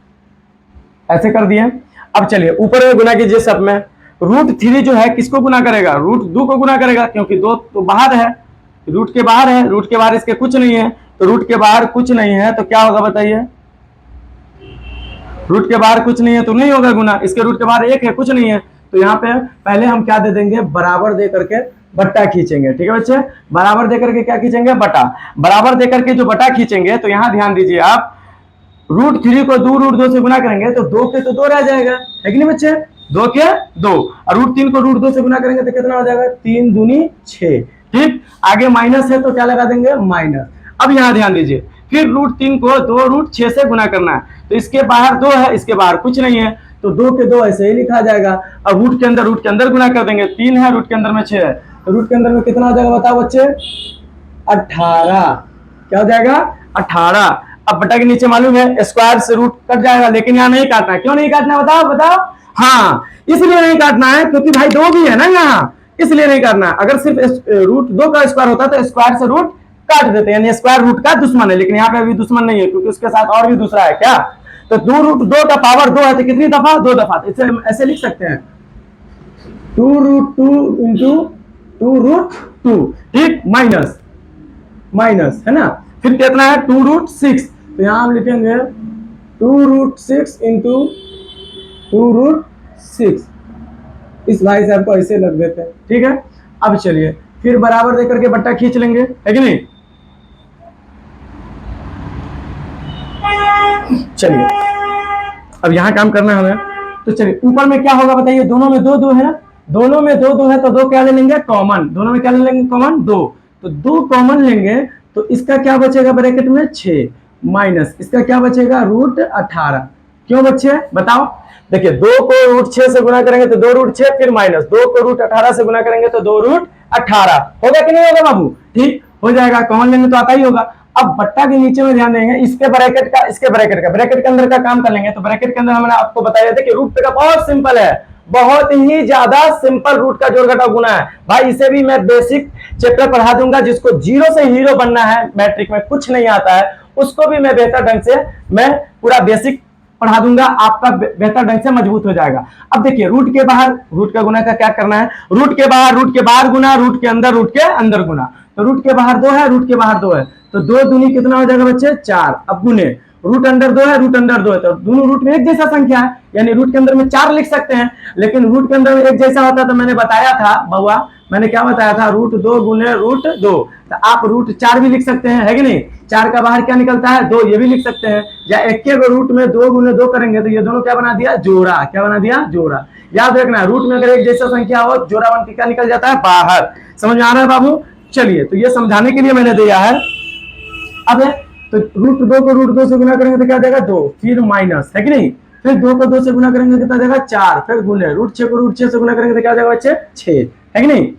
Speaker 1: ऐसे कर दिए। अब चलिए ऊपर में गुना कीजिए सब में, √3 जो है किसको गुना करेगा, √2 को गुना करेगा, क्योंकि 2 तो बाहर है, रूट के बाहर है, रूट के बाहर इसके कुछ नहीं है, तो रूट के बाहर कुछ नहीं है तो क्या होगा बताइए, रूट के बाहर कुछ नहीं है तो नहीं होगा गुना, इसके रूट के बाहर 1 है, कुछ नहीं है, तो यहाँ पे पहले हम क्या दे देंगे, बराबर दे करके बट्टा खींचेंगे। ठीक है बच्चे, बराबर दे करके क्या खींचेंगे, बटा, बराबर दे करके जो बटा खींचेंगे, तो यहाँ ध्यान दीजिए आप, √3 को 2√2 से गुना करेंगे तो 2 के तो 2 रह जाएगा, है कि नहीं बच्चे, 2 के 2, और √3 को √2 से गुना करेंगे तो कितना हो जाएगा 3 दूनी 6। ठीक, आगे माइनस है तो क्या लगा देंगे माइनस। अब यहाँ ध्यान दीजिए, फिर √3 को 2√6 से गुना करना है, तो इसके बाहर 2 है, इसके बाहर कुछ नहीं है, तो 2 के 2 ऐसे ही लिखा जाएगा। अब रूट के अंदर गुना कर देंगे, 3 है, रूट के अंदर में 6 है, तो रूट के अंदर में कितना हो जाएगा बताओ बच्चे 18, क्या हो जाएगा 18। अब बटा के नीचे मालूम है स्क्वायर से रूट कट जाएगा, लेकिन यहाँ नहीं काटना है, क्यों नहीं काटना है बताओ बताओ, हाँ इसलिए नहीं काटना है क्योंकि भाई 2 भी है ना यहाँ, इसलिए नहीं काटना। अगर सिर्फ √2 का स्क्वायर होता तो स्क्वायर से रूट काट देते, यानी स्क्वायर रूट का दुश्मन है, लेकिन यहाँ पे अभी दुश्मन नहीं है क्योंकि उसके साथ और भी दूसरा है क्या, तो 2√2 का पावर 2 है तो कितनी दफा 2 दफा, इसे ऐसे लिख सकते हैं 2√2 इंटू 2√2, ठीक, माइनस माइनस है ना, फिर कितना है 2√6, तो यहां हम लिखेंगे 2√6 इंटू 2√6, इस भाई साहब को ऐसे लग देते हैं। ठीक है, अब चलिए फिर बराबर देकर के बट्टा खींच लेंगे, है कि नहीं। चलिए अब यहां काम करना है हमें, तो चलिए ऊपर में क्या होगा बताइए, दोनों में 2 2 है ना, दोनों में 2 2 है तो 2 क्या ले लेंगे कॉमन, दोनों में क्या ले लेंगे कॉमन 2, तो 2 कॉमन लेंगे तो इसका क्या बचेगा ब्रैकेट में 6 माइनस इसका क्या बचेगा √18। क्यों बच्चे बताओ, देखिए 2 को √6 से गुना करेंगे तो 2√6 फिर माइनस 2 को √18 से गुना करेंगे तो 2√18 होगा कि नहीं होगा बाबू, ठीक हो जाएगा, कॉमन लेंगे तो आता ही होगा। अब बट्टा के नीचे में ध्यान देंगे, इसके ब्रैकेट का इसके ब्रैकेट के अंदर का काम कर लेंगे, तो ब्रैकेट के अंदर हमने आपको बताया था कि रूट का बहुत सिंपल है, बहुत ही ज्यादा सिंपल रूट का जोड़ घटाव गुना है भाई, इसे भी मैं बेसिक चैप्टर पढ़ा दूंगा, जिसको जीरो से हीरो बनना है, मैट्रिक में कुछ नहीं आता है उसको भी मैं बेहतर ढंग से मैं पूरा बेसिक पढ़ा दूंगा, आपका बेहतर ढंग से मजबूत हो जाएगा। अब देखिए रूट के बाहर रूट का गुना का क्या करना है, रूट के बाहर गुना, रूट के अंदर गुना, तो रूट के बाहर 2 है, रूट के बाहर 2 है, तो 2 दूनी कितना हो जाएगा बच्चे 4। अब गुने रूट अंडर 2 है, रूट अंडर 2 है, तो दोनों रूट में एक जैसा संख्या है, यानी रूट के अंदर में 4 लिख सकते हैं, लेकिन रूट के अंदर में एक जैसा होता तो मैंने बताया था बउआ, मैंने क्या बताया था, √2 गुने √2, तो आप √4 भी लिख सकते हैं, है कि नहीं, 4 का बाहर क्या निकलता है 2, ये भी लिख सकते हैं, या एक के रूट में 2 गुने 2 करेंगे तो ये दोनों क्या बना दिया जोड़ा, क्या बना दिया जोड़ा। याद रखना रूट में अगर एक जैसा संख्या हो जोड़ा बन के क्या निकल जाता है बाहर, समझ में आ रहा है बाबू। चलिए तो ये समझाने के लिए मैंने दिया है। अब तो √2 को √2 से गुना करेंगे तो क्या जाएगा 2, फिर माइनस, है कि नहीं, फिर 2 को 2 से गुना करेंगे तो कितना जाएगा 4, फिर गुने √6 को √6 से गुना करेंगे तो क्या जाएगा बच्चे 6, है कि नहीं।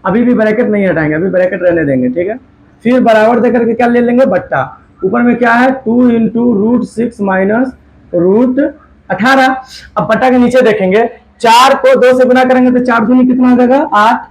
Speaker 1: अभी भी ब्रैकेट नहीं हटाएंगे, अभी ब्रैकेट रहने देंगे, ठीक है। फिर बराबर देकर के क्या ले लेंगे बट्टा, ऊपर में क्या है 2 इंटू √6 माइनस √18। अब बट्टा के नीचे देखेंगे 4 को 2 से गुना करेंगे तो 4 दूनी कितना हो जाएगा 8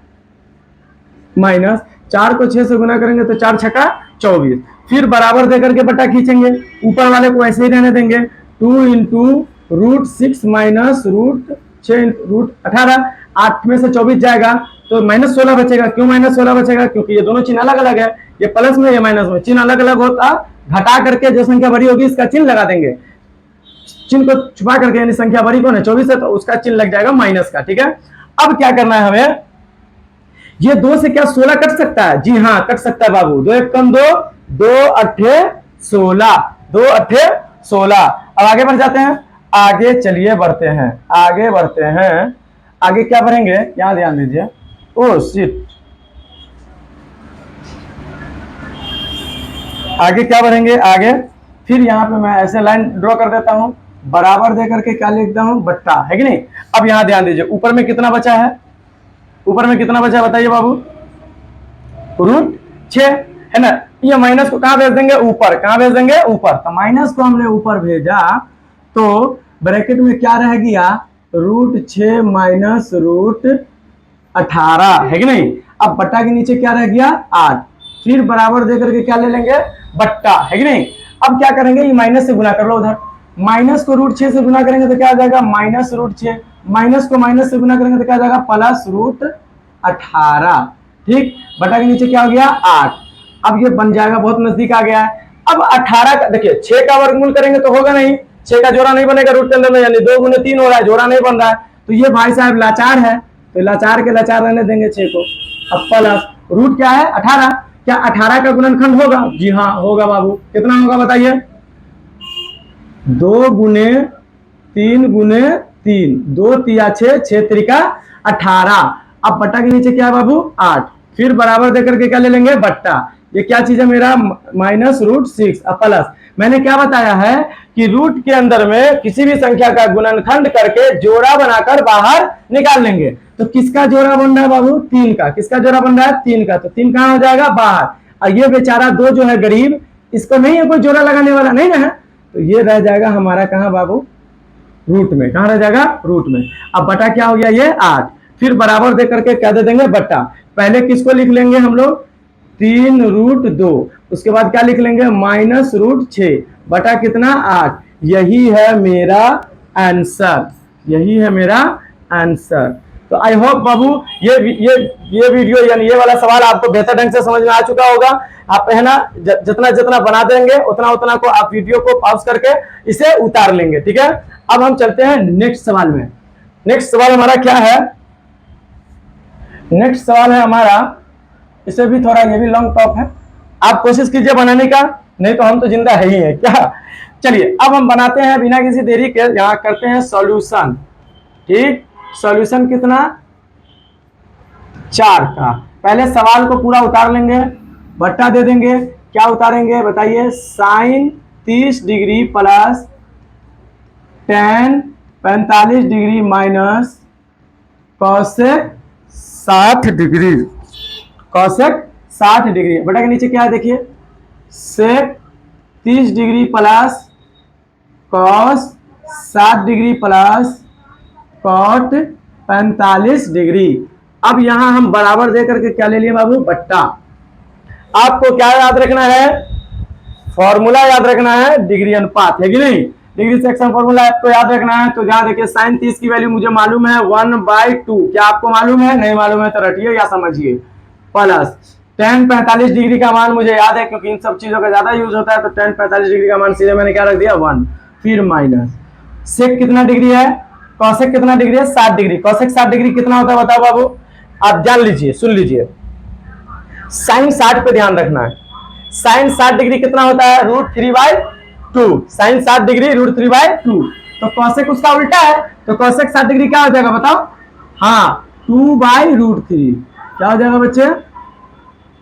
Speaker 1: माइनस 4 को 6 से गुना करेंगे तो 4 छक्का 24। फिर बराबर देकर के बटा खींचेंगे, ऊपर वाले को ऐसे ही रहने देंगे। 2 इंटू रूट 6 माइनस रूट 6 रूट 18, 8 में से 24 जाएगा तो माइनस 16 बचेगा। क्यों माइनस 16 बचेगा? क्योंकि ये दोनों चिन्ह अलग अलग है, ये प्लस में ये माइनस में। चिन्ह अलग अलग होता, घटा करके जो संख्या बड़ी होगी इसका चिन्ह लगा देंगे, चिन्ह को छुपा करके, यानी संख्या बड़ी कौन है 24 है तो उसका चिन्ह लग जाएगा माइनस का। ठीक है, अब क्या करना है हमें, ये 2 से क्या 16 कट सकता है? जी हाँ कट सकता है बाबू। 2 1 कम 2, 2 अट्ठे 16, 2 अट्ठे 16। अब आगे बढ़ जाते हैं, आगे चलिए बढ़ते हैं, आगे बढ़ते हैं। आगे क्या बढ़ेंगे, यहां ध्यान दीजिए। ओ शिट, आगे क्या बढ़ेंगे, आगे फिर यहाँ पे मैं ऐसे लाइन ड्रॉ कर देता हूं, बराबर दे करके क्या लिखता हूं, बट्टा, है कि नहीं। अब यहां ध्यान दीजिए, ऊपर में कितना बचा है, ऊपर में कितना बचा बताइए बाबू, रूट 6 है ना। ये माइनस को कहां भेज देंगे, ऊपर। कहां भेज देंगे, ऊपर। तो माइनस को हमने ऊपर भेजा तो ब्रैकेट में क्या रह गया, रूट 6 माइनस रूट 18, है कि नहीं। अब बट्टा के नीचे क्या रह गया, 8। फिर बराबर देकर के क्या ले लेंगे, बट्टा, है कि नहीं। अब क्या करेंगे, ये माइनस से गुना कर लो उधर। माइनस को रूट 6 से गुना करेंगे तो क्या आ जाएगा, माइनस रूट 6। माइनस को माइनस से गुना करेंगे तो क्या आ जाएगा, प्लस रूट 18। ठीक, बटा के नीचे क्या हो गया, 8। अब ये बन जाएगा, बहुत नजदीक आ गया है। अब 18 का देखिए, 6 का वर्गमूल करेंगे तो होगा नहीं, 6 का जोड़ा नहीं बनेगा रूट के अंदर में, यानी 2 गुने 3 हो रहा है, जोड़ा नहीं बन रहा है। तो ये भाई साहब लाचार है, तो लाचार के लाचार रहने देंगे 6 को। अब प्लस रूट क्या है, 18। क्या 18 का गुणनखंड होगा? जी हाँ होगा बाबू। कितना होगा बताइए, 2 गुने 3 गुने 3, 2 तिया 6, 6 त्रिका 18। अब बट्टा के नीचे क्या है बाबू, 8। फिर बराबर देकर के क्या ले लेंगे, बट्टा। ये क्या चीज है मेरा, माइनस रूट 6। अब प्लस, मैंने क्या बताया है कि रूट के अंदर में किसी भी संख्या का गुणनखंड करके जोड़ा बनाकर बाहर निकाल लेंगे। तो किसका जोड़ा बन रहा है बाबू, 3 का। किसका जोड़ा बन रहा है, 3 का। तो 3 कहां हो जाएगा, बाहर। और ये बेचारा 2 जो है गरीब, इसको नहीं है कोई जोड़ा लगाने वाला, नहीं ना है, तो ये रह जाएगा हमारा कहां बाबू, रूट में। कहां रह जाएगा, रूट में। अब बटा क्या हो गया, ये 8। फिर बराबर दे करके क्या दे देंगे, बट्टा। पहले किसको लिख लेंगे हम लोग, 3 रूट 2। उसके बाद क्या लिख लेंगे, माइनस रूट 6 बटा कितना, 8। यही है मेरा आंसर, यही है मेरा आंसर। तो आई होप बाबू ये वीडियो यानी ये वाला सवाल आपको बेहतर ढंग से समझ में आ चुका होगा। आप है ना जितना जितना बना देंगे उतना उतना को आप वीडियो को पॉज करके इसे उतार लेंगे। ठीक है, अब हम चलते हैं नेक्स्ट सवाल में। नेक्स्ट सवाल हमारा क्या है, नेक्स्ट सवाल है हमारा, इसे भी थोड़ा, ये भी लॉन्ग टॉप है, आप कोशिश कीजिए बनाने का, नहीं तो हम तो जिंदा है ही है क्या। चलिए अब हम बनाते हैं बिना किसी देरी के, यहाँ करते हैं सॉल्यूशन। ठीक, सॉल्यूशन कितना, 4 का। पहले सवाल को पूरा उतार लेंगे, बट्टा दे देंगे। क्या उतारेंगे बताइए, sine 30 degree plus tan 45 degree minus cosec 60 degree, cosec 60 degree. बटा के नीचे क्या है देखिए, sec 30 degree plus cos 60 degree plus cot 45 degree. अब यहां हम बराबर दे करके क्या ले लिए बाबू, बट्टा। आपको क्या याद रखना है, फॉर्मूला याद रखना है, डिग्री अनुपात, है कि नहीं। डिग्री सेक्शन फॉर्मूला आपको याद रखना है। तो यहां देखिए साइन 30 की वैल्यू मुझे मालूम है 1/2। क्या आपको मालूम है, नहीं मालूम है तो रटिए या समझिए। प्लस tan 45 डिग्री का मान मुझे याद है, क्योंकि इन सब चीजों का ज्यादा यूज होता है। तो tan 45 डिग्री का मान सीधे मैंने क्या रख दिया, 1। फिर माइनस सेक कितना डिग्री है, कॉसेक कितना डिग्री है, 60 डिग्री। कॉसेक 60 डिग्री कितना होता है बताओ बाबू, आप जान लीजिए, सुन लीजिए। साइन 60 पे ध्यान रखना है। साइन 60 डिग्री कितना होता है, √3/2। Sine 60 degree √3/2। तो कॉसेक उसका उल्टा है, तो कॉसेक 60 डिग्री क्या हो जाएगा बताओ, हाँ 2/√3। क्या हो जाएगा बच्चे,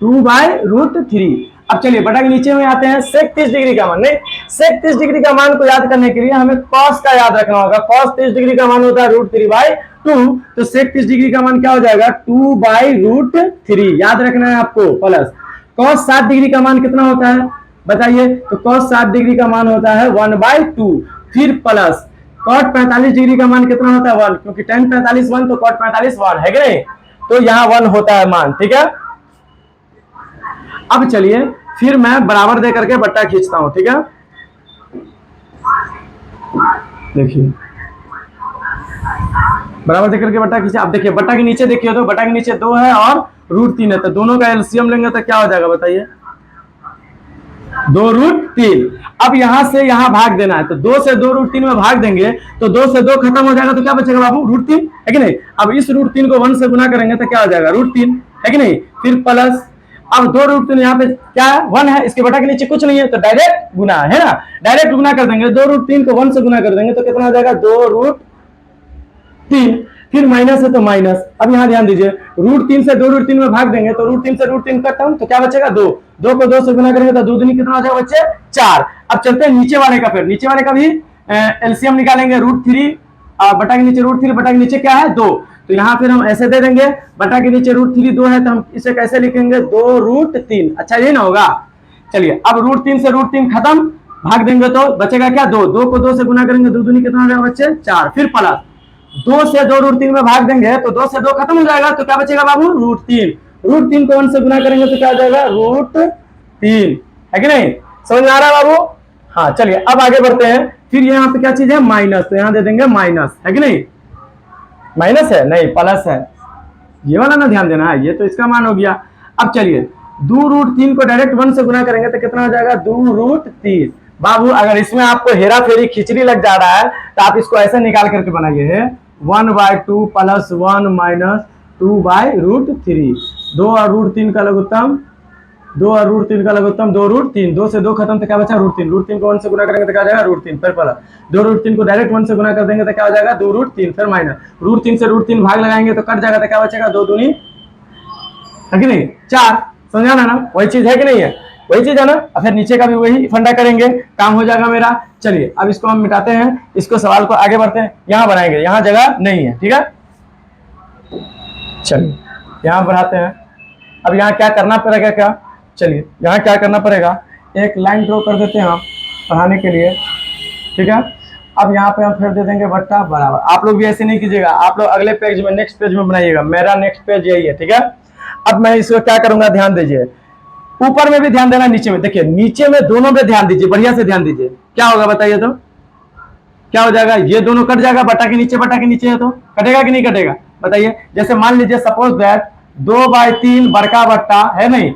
Speaker 1: 2/√3। अब चलिए बटा के नीचे में आते हैं, सेक 30 डिग्री का मान। नहीं, सेक 30 डिग्री का मान को याद करने के लिए हमें कॉस का याद रखना होगा। कॉस 30 डिग्री का मान होता है √3/2। तो सेक 30 डिग्री का मान क्या हो जाएगा, 2/√3। याद रखना है आपको। प्लस कॉस 60 डिग्री का मान कितना होता है बताइए, तो कॉस 60 डिग्री का मान होता है 1/2। फिर प्लस कॉट 45 डिग्री का मान कितना होता है, 1, क्योंकि tan 45 1 तो कॉट 45 1, है कि नहीं। तो यहाँ 1 होता है मान, ठीक है। अब चलिए फिर मैं बराबर दे करके बट्टा खींचता हूं, ठीक है। देखिए बराबर दे करके बट्टा खींचा। अब देखिए बट्टा के नीचे देखिए, तो बट्टा के नीचे 2 है और √3 है, तो दोनों का एलसीएम लेंगे तो क्या हो जाएगा बताइए, 2√3। अब यहां से यहां भाग देना है, तो 2 से 2√3 में भाग देंगे तो 2 से 2 खत्म हो जाएगा, तो क्या बचेगा बाबू, √3, है कि नहीं। अब इस √3 को 1 से गुना करेंगे तो क्या हो जाएगा, √3, है कि नहीं। फिर प्लस, अब 2√3 यहाँ पे क्या है, 1 है, इसके बटा के नीचे कुछ नहीं है, तो डायरेक्ट गुना है ना, डायरेक्ट गुना कर देंगे। 2√3 को 1 से गुना कर देंगे तो कितना हो जाएगा, 2√3। फिर माइनस है तो माइनस। अब यहां ध्यान दीजिए, √3 से 2√3 में भाग देंगे तो √3 से √3 कट डाउन, तो क्या बचेगा, 2। 2 को 2 से गुना करेंगे तो 2 दूनी कितना हो जाएगा बच्चे, 4। अब चलते हैं नीचे वाले का, फिर नीचे वाले का भी एलसीएम निकालेंगे। √3 बटा के नीचे √3, बटा के नीचे क्या है, 2, तो यहाँ फिर हम ऐसे दे देंगे, बटा के नीचे √3 2 है, तो हम इसे कैसे लिखेंगे, 2√3। अच्छा ये ना होगा। चलिए अब √3 से √3 खत्म, भाग देंगे तो बचेगा क्या, 2। 2 को 2 से गुना करेंगे, 2 दूनी कितना हो जाएगा बच्चे, 4। फिर प्लस 2 से 2√3 में भाग देंगे तो 2 से 2 खत्म हो जाएगा, तो क्या बचेगा बाबू, √3। √3 को 1 से गुना करेंगे तो क्या हो जाएगा, √3, है कि नहीं। समझ में आ रहा है बाबू। हाँ चलिए अब आगे बढ़ते हैं। फिर यहाँ पे क्या चीज है, माइनस, तो यहाँ दे देंगे माइनस, है कि नहीं। माइनस है नहीं, प्लस है, ये वाला ना ध्यान देना है, ये तो इसका मान हो गया। अब चलिए 2√3 को डायरेक्ट 1 से गुना करेंगे तो कितना हो जाएगा, 2√3। बाबू अगर इसमें आपको हेरा फेरी खिचड़ी लग जा रहा है तो आप इसको ऐसे निकाल करके बनाइए, 1/2 प्लस 1 माइनस 2/√3। 2 और √3 का लघुत्तम, 2 और √3 का लघुत्तम 2√3। 2 से 2 खत्म तो क्या बचा, √3। √3 को 1 से गुना करेंगे तो क्या हो जाएगा, √3। फिर प्लस 2√3 को डायरेक्ट 1 से गुना कर देंगे तो क्या हो जाएगा, 2√3। फिर माइनस √3 से √3 भाग लगाएंगे तो कट जाएगा, तो क्या बचेगा, 2 दूनी, है कि नहीं, 4। समझाना ना, वही चीज है कि नहीं है, वही चीज है ना। फिर नीचे का भी वही फंडा करेंगे, काम हो जाएगा मेरा। चलिए अब इसको हम मिटाते हैं, इसको सवाल को आगे बढ़ते हैं। यहाँ बनाएंगे, यहाँ जगह नहीं है, ठीक है। चलिए यहाँ बढ़ाते हैं। अब यहाँ क्या करना पड़ेगा, क्या, चलिए यहाँ क्या करना पड़ेगा, एक लाइन ड्रॉ कर देते हैं हम पढ़ाने के लिए, ठीक है। अब यहाँ पे हम फिर दे देंगे बट्टा बराबर। आप लोग भी ऐसे नहीं कीजिएगा, आप लोग अगले पेज में, नेक्स्ट पेज में बनाइएगा, मेरा नेक्स्ट पेज यही है, ठीक है। अब मैं इसको क्या करूंगा, ध्यान दीजिए, ऊपर में भी ध्यान देना, नीचे में देखिए, नीचे में दोनों में ध्यान दीजिए, बढ़िया से ध्यान दीजिए। क्या होगा बताइए, तो क्या हो जाएगा, ये दोनों कट जाएगा, बटा के नीचे है तो कटेगा कि नहीं कटेगा बताइए। जैसे मान लीजिए सपोज दैट 2/3 बड़का बट्टा है नहीं,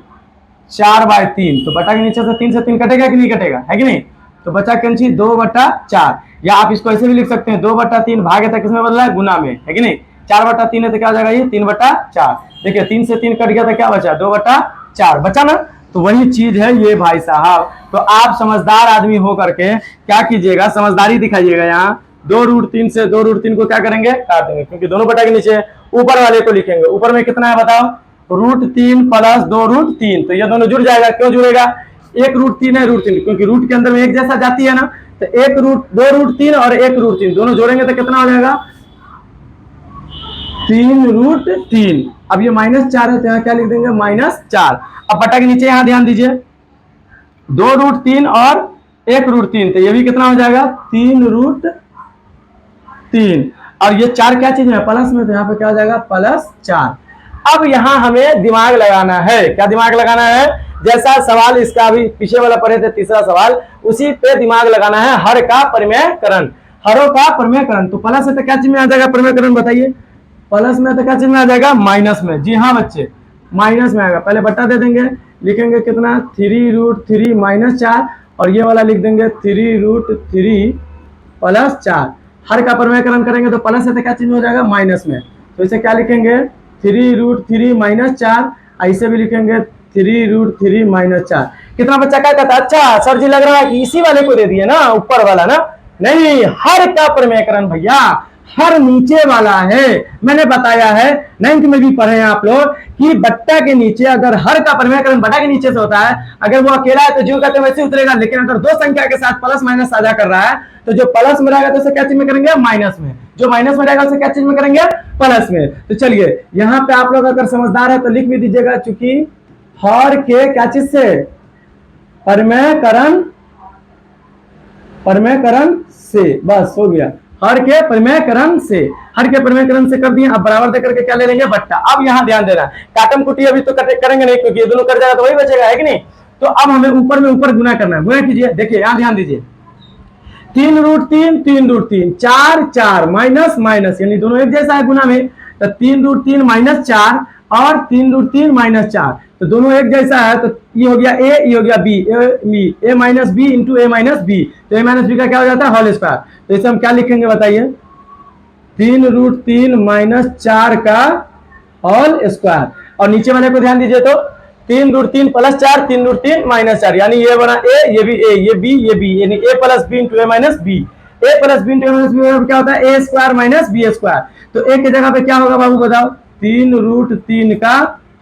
Speaker 1: 4/3, तो बटा के नीचे से 3 से 3 कटेगा कि नहीं कटेगा, है कि नहीं। तो बचा कैंची 2/4, या आप इसको ऐसे भी लिख सकते हैं, 2/3 भाग है किसमें बदला है, गुना में, है कि नहीं। 4/3 है तो क्या हो जाएगा, ये 3/4। देखिए 3 से 3 कट गया तो क्या बचा, 2/4 बचा ना। तो वही चीज है ये भाई साहब। तो आप समझदार आदमी हो करके क्या कीजिएगा, समझदारी दिखाइएगा। यहाँ 2√3 से 2√3 को क्या करेंगे, काट देंगे, क्योंकि दोनों बटा के नीचे। ऊपर वाले को लिखेंगे, ऊपर में कितना है बताओ, √3 प्लस 2√3, तो ये दोनों जुड़ जाएगा। क्यों जुड़ेगा, एक √3 है, √3, क्योंकि रूट के अंदर में एक जैसा जाती है ना, तो 2√3 और 1√3 दोनों जोड़ेंगे तो कितना हो जाएगा, 3√3। अब ये -4 है तो यहाँ क्या लिख देंगे, -4। अब बटा के नीचे यहाँ ध्यान दीजिए, 2√3 और 1√3, तो ये भी कितना हो जाएगा, 3√3। और ये 4 क्या चीज है, प्लस में, तो यहाँ पे क्या हो जाएगा, +4। अब यहाँ हमें दिमाग लगाना है। क्या दिमाग लगाना है, जैसा सवाल इसका अभी पीछे वाला पढ़े थे, तीसरा सवाल, उसी पे दिमाग लगाना है। हर का परिमेयकरण, हरों का परिमेयकरण। तो प्लस है तो क्या चीज में आ जाएगा परिमेयकरण बताइए, प्लस में तो क्या चीज में आ जाएगा, माइनस में। जी हाँ बच्चे, माइनस में आएगा। पहले बट्टा दे देंगे, लिखेंगे कितना, 3√3 -4, और ये वाला लिख देंगे 3√3 +4। हर का परिमेयकरण करेंगे तो प्लस है तो क्या चीज में हो जाएगा, माइनस में। तो इसे क्या लिखेंगे, 3√3 -4, ऐसे भी लिखेंगे 3√3 -4। कितना बच्चा क्या कहता है, अच्छा सर जी लग रहा है कि इसी वाले को दे दिए ना, ऊपर वाला ना, नहीं, हर का परिमेयकरण भैया, हर नीचे वाला है। मैंने बताया है, 9th में भी पढ़े हैं आप लोग, कि बट्टा के नीचे अगर हर का परिमेयकरण बटा के नीचे से होता है, अगर वो अकेला है तो जो कहते हैं वैसे उतरेगा, लेकिन अगर दो संख्या के साथ प्लस माइनस साझा कर रहा है तो जो प्लस में रहेगा तो उसे क्या चीज में करेंगे, माइनस में। जो माइनस में रहेगा उसे क्या चीज में करेंगे, प्लस में। तो चलिए यहाँ पे आप लोग अगर समझदार है तो लिख भी दीजिएगा, चूंकि हर के क्या चीज से, परिमेयकरण से, बस हो गया, हर के परिमेयकरण से। हर के प्रमेयकरण से कर दिए। अब बराबर देकर के क्या ले लेंगे, बट्टा। अब यहाँ ध्यान देना, काटम कुटी अभी तो करेंगे नहीं, क्योंकि ये दोनों कर जाएगा तो वही बचेगा, है कि नहीं। तो अब हमें ऊपर में ऊपर गुना करना है। गुना कीजिए, देखिए यहाँ ध्यान दीजिए, 3√3 3√3 4 4 माइनस माइनस, यानी दोनों एक जैसा है गुना में। तो 3√3 माइनस 4 और 3√3 माइनस 4, तो दोनों एक जैसा है। तो ये हो गया ए, ये हो गया B, A minus B into a minus B. तो ए माइनस बी का क्या हो जाता है, होल स्क्वायर। तो इसे हम क्या लिखेंगे बताइए, 3√3 माइनस 4 का होल स्क्वायर। और नीचे वाले को ध्यान दीजिए, तो 3√3 प्लस 4 3√3 माइनस 4, यानी ये बना ए, ये भी ए, ये बी, ये बी, यानी ए plus b into a minus B. A plus b into a minus B क्या होता है, A square minus B square. तो ए की जगह पे क्या होगा बाबू बताओ, 3√3 का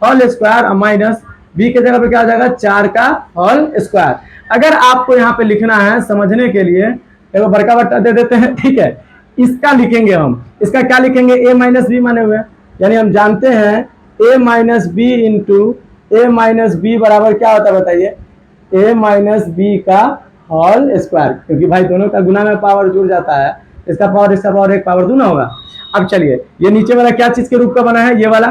Speaker 1: होल स्क्वायर और माइनस बी की जगह पे क्या हो जाएगा, 4 का होल स्क्वायर। अगर आपको यहाँ पे लिखना है समझने के लिए, एक बड़का बट्टा दे देते हैं, ठीक है। इसका लिखेंगे हम, इसका क्या लिखेंगे, ए माइनस बी माने हुए, यानी हम जानते हैं A minus B into a minus b बराबर क्या होता है बताइए, ए माइनस बी का होल स्क्वायर। क्योंकि भाई दोनों का गुना में पावर जुड़ जाता है, इसका पावर इसका पावर एक पावर दूना होगा। अब चलिए, ये नीचे वाला क्या चीज के रूप का बना है, ये वाला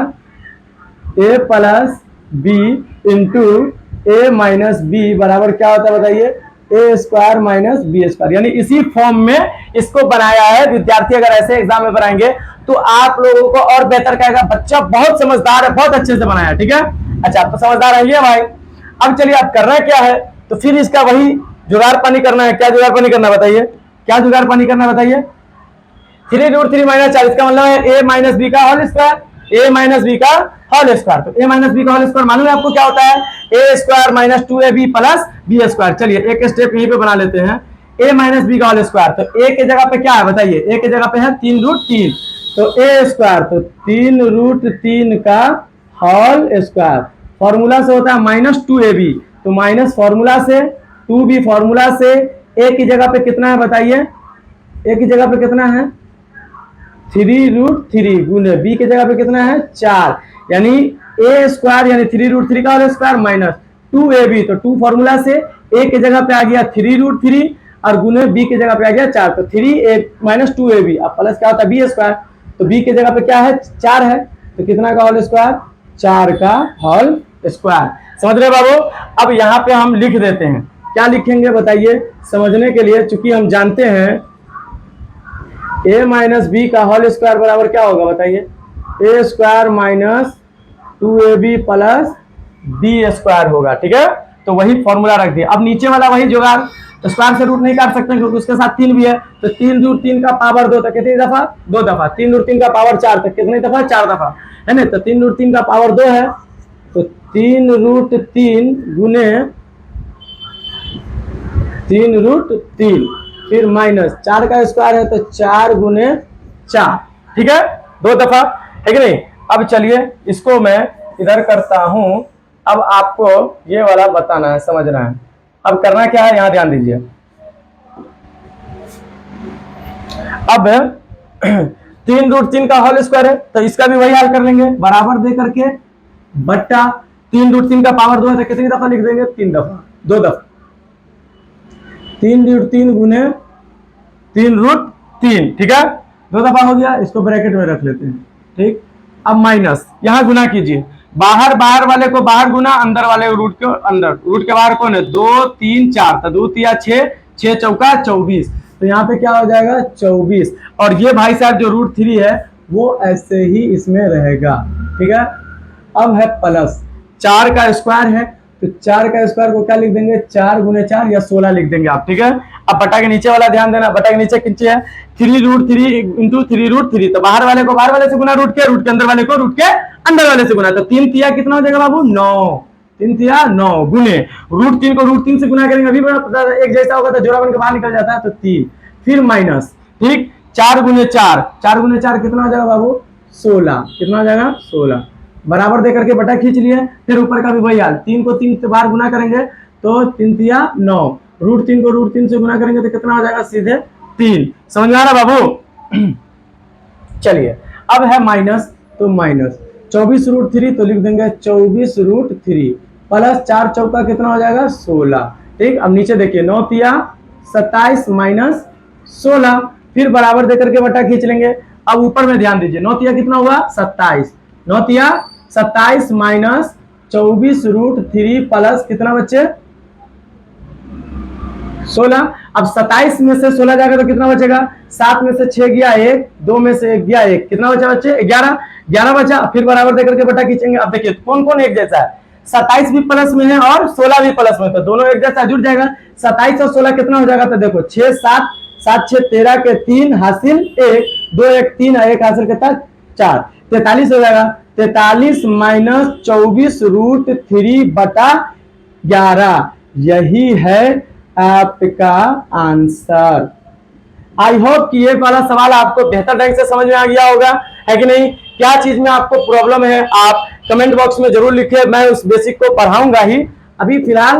Speaker 1: ए plus b into a minus b बराबर क्या होता है बताइए, A square minus B square. यानी इसी फॉर्म में इसको बनाया है। विद्यार्थी अगर ऐसे एग्जाम में बनाएंगे तो आप लोगों को और बेहतर कहेगा, बच्चा बहुत समझदार है, बहुत अच्छे से बनाया, ठीक है। अच्छा, आप तो समझदार है भाई। अब चलिए, अब करना क्या है, तो फिर इसका वही जुगाड़ पानी करना है। क्या जुगाड़ पानी करना बताइए, क्या जुगाड़ पानी करना बताइए, 3√3 माइनस 4, इसका मतलब है ए माइनस बी का whole square, A minus B का होल स्क्वायर। तो ए माइनस बी का होल स्क्वायर मालूम है आपको क्या होता है, A square minus 2ab plus B square. चलिए एक स्टेप यहीं पे बना लेते हैं, ए माइनस बी का होल स्क्वायर। तो ए के जगह पे क्या है बताइए, ए के जगह पे है 3√3, तो ए स्क्वायर, तो 3√3 का होल स्क्वायर। फॉर्मूला से होता है माइनस 2ab, तो माइनस फॉर्मूला से 2b फॉर्मूला से, ए की जगह पे कितना है बताइए, ए की जगह पे कितना है 3√3 गुने बी की जगह पे कितना है 4, यानी ए स्क्वायर यानी 3√3 का होल स्क्वायर माइनस 2ab। तो 2 फॉर्मूला से ए की जगह पे आ गया 3√3 और गुने बी की जगह पे आ गया 4, तो 3a माइनस 2ab। अब प्लस क्या होता है बी स्क्वायर, तो बी की जगह पे क्या है 4 है, तो कितना का होल स्क्वायर, 4 का होल स्क्वायर। समझ रहे बाबू। अब यहाँ पे हम लिख देते हैं, क्या लिखेंगे बताइए समझने के लिए, चूंकि हम जानते हैं a माइनस बी का होल स्क्वायर बराबर क्या होगा बताइए, A square minus 2ab plus B square होगा, ठीक है। तो वही फॉर्मूला रख दिया। अब नीचे वाला वही जुगाड़, तो स्क्वायर से रूट नहीं काट सकते क्योंकि उसके साथ 3 भी है। तो 3√3 का पावर 2 तक कितनी दफा, 2 दफा, 3√3 का पावर 4 तक कितनी दफा, 4 दफा, है ना। तो 3√3 का पावर 2 है, तो 3√3 गुने 3√3 फिर माइनस 4 का स्क्वायर है, तो 4 गुने 4, ठीक है, 2 दफा, है कि नहीं। अब चलिए इसको मैं इधर करता हूं। अब आपको ये वाला बताना है, समझना है। अब करना क्या है, यहां ध्यान दीजिए। अब 3√3 का होल स्क्वायर है, तो इसका भी वही हाल कर लेंगे, बराबर दे करके बट्टा 3√3 का पावर 2 है, तो कितनी दफा लिख देंगे, 3 दफा, 2 दफा, 3√3 गुने 3√3, ठीक है, 2 दफा हो गया। इसको ब्रैकेट में रख लेते हैं, ठीक। अब माइनस यहां गुना कीजिए, बाहर बाहर वाले को बाहर गुना, अंदर वाले रूट के अंदर, रूट के बाहर कौन है 2 3 4, तो 2 3 6, 6 चौका 24, तो यहाँ पे क्या हो जाएगा 24। और ये भाई साहब जो √3 है वो ऐसे ही इसमें रहेगा, ठीक है। अब है प्लस 4 का स्क्वायर है, तो 4 का स्क्वायर को क्या लिख देंगे, 4 गुने 4 या 16 लिख देंगे आप, ठीक है। अब बटा के नीचे वाला ध्यान देना, बटा के नीचे किंचे है 3√3 इंटू 3√3, तो बाहर वाले को बाहर वाले से गुना, रूट के अंदर वाले को रूट के अंदर वाले से गुना, तो 3 तिया कितना हो जाएगा बाबू 9, 3 तिया 9 गुने √3 को √3 से गुना करेंगे, अभी एक जैसा होगा तो जोड़ा बन के बाहर निकल जाता है, तो 3 फिर माइनस, ठीक, 4 गुने 4, 4 गुने 4 कितना हो जाएगा बाबू 16, कितना हो जाएगा 16, बराबर दे करके बटा खींच लिए। फिर ऊपर का भी वही हाल, 3 को 3 से बार गुना करेंगे तो 3 तिया 9, √3 को √3 से गुना करेंगे तो कितना हो जाएगा सीधे 3। समझ में आ रहा बाबू। चलिए अब है माइनस, तो माइनस 24√3, तो लिख देंगे 24√3 प्लस 4 चौका कितना हो जाएगा 16, ठीक। अब नीचे देखिए 9 तिया 27 माइनस 16, फिर बराबर देकर के बटा खींच लेंगे। अब ऊपर में ध्यान दीजिए, 9 तिया कितना हुआ 27, 9 तिया 27 माइनस 24√3 प्लस कितना बच्चे 16। अब 27 में से 16 जाएगा तो कितना बचेगा, 7 में से 6 गया 1, 2 में से 1 गया 1, कितना बचा बच्चे 11, 11 बचा। फिर बराबर देकर के बटा खींचेंगे। अब देखिए कौन कौन एक जैसा है, 27 भी प्लस में है और 16 भी प्लस में, तो दोनों एक जैसा जुड़ जाएगा। 27 और 16 कितना हो जाएगा, तो देखो 6 7 7 6 13 के 3 हासिल 1, 2 1 3 1 हासिल कितना 4, 43 हो जाएगा। 43 माइनस 24√3 बटा 11, यही है आपका आंसर। आई होप कि ये वाला सवाल आपको बेहतर ढंग से समझ में आ गया होगा, है कि नहीं। क्या चीज में आपको प्रॉब्लम है आप कमेंट बॉक्स में जरूर लिखिए, मैं उस बेसिक को पढ़ाऊंगा ही। अभी फिलहाल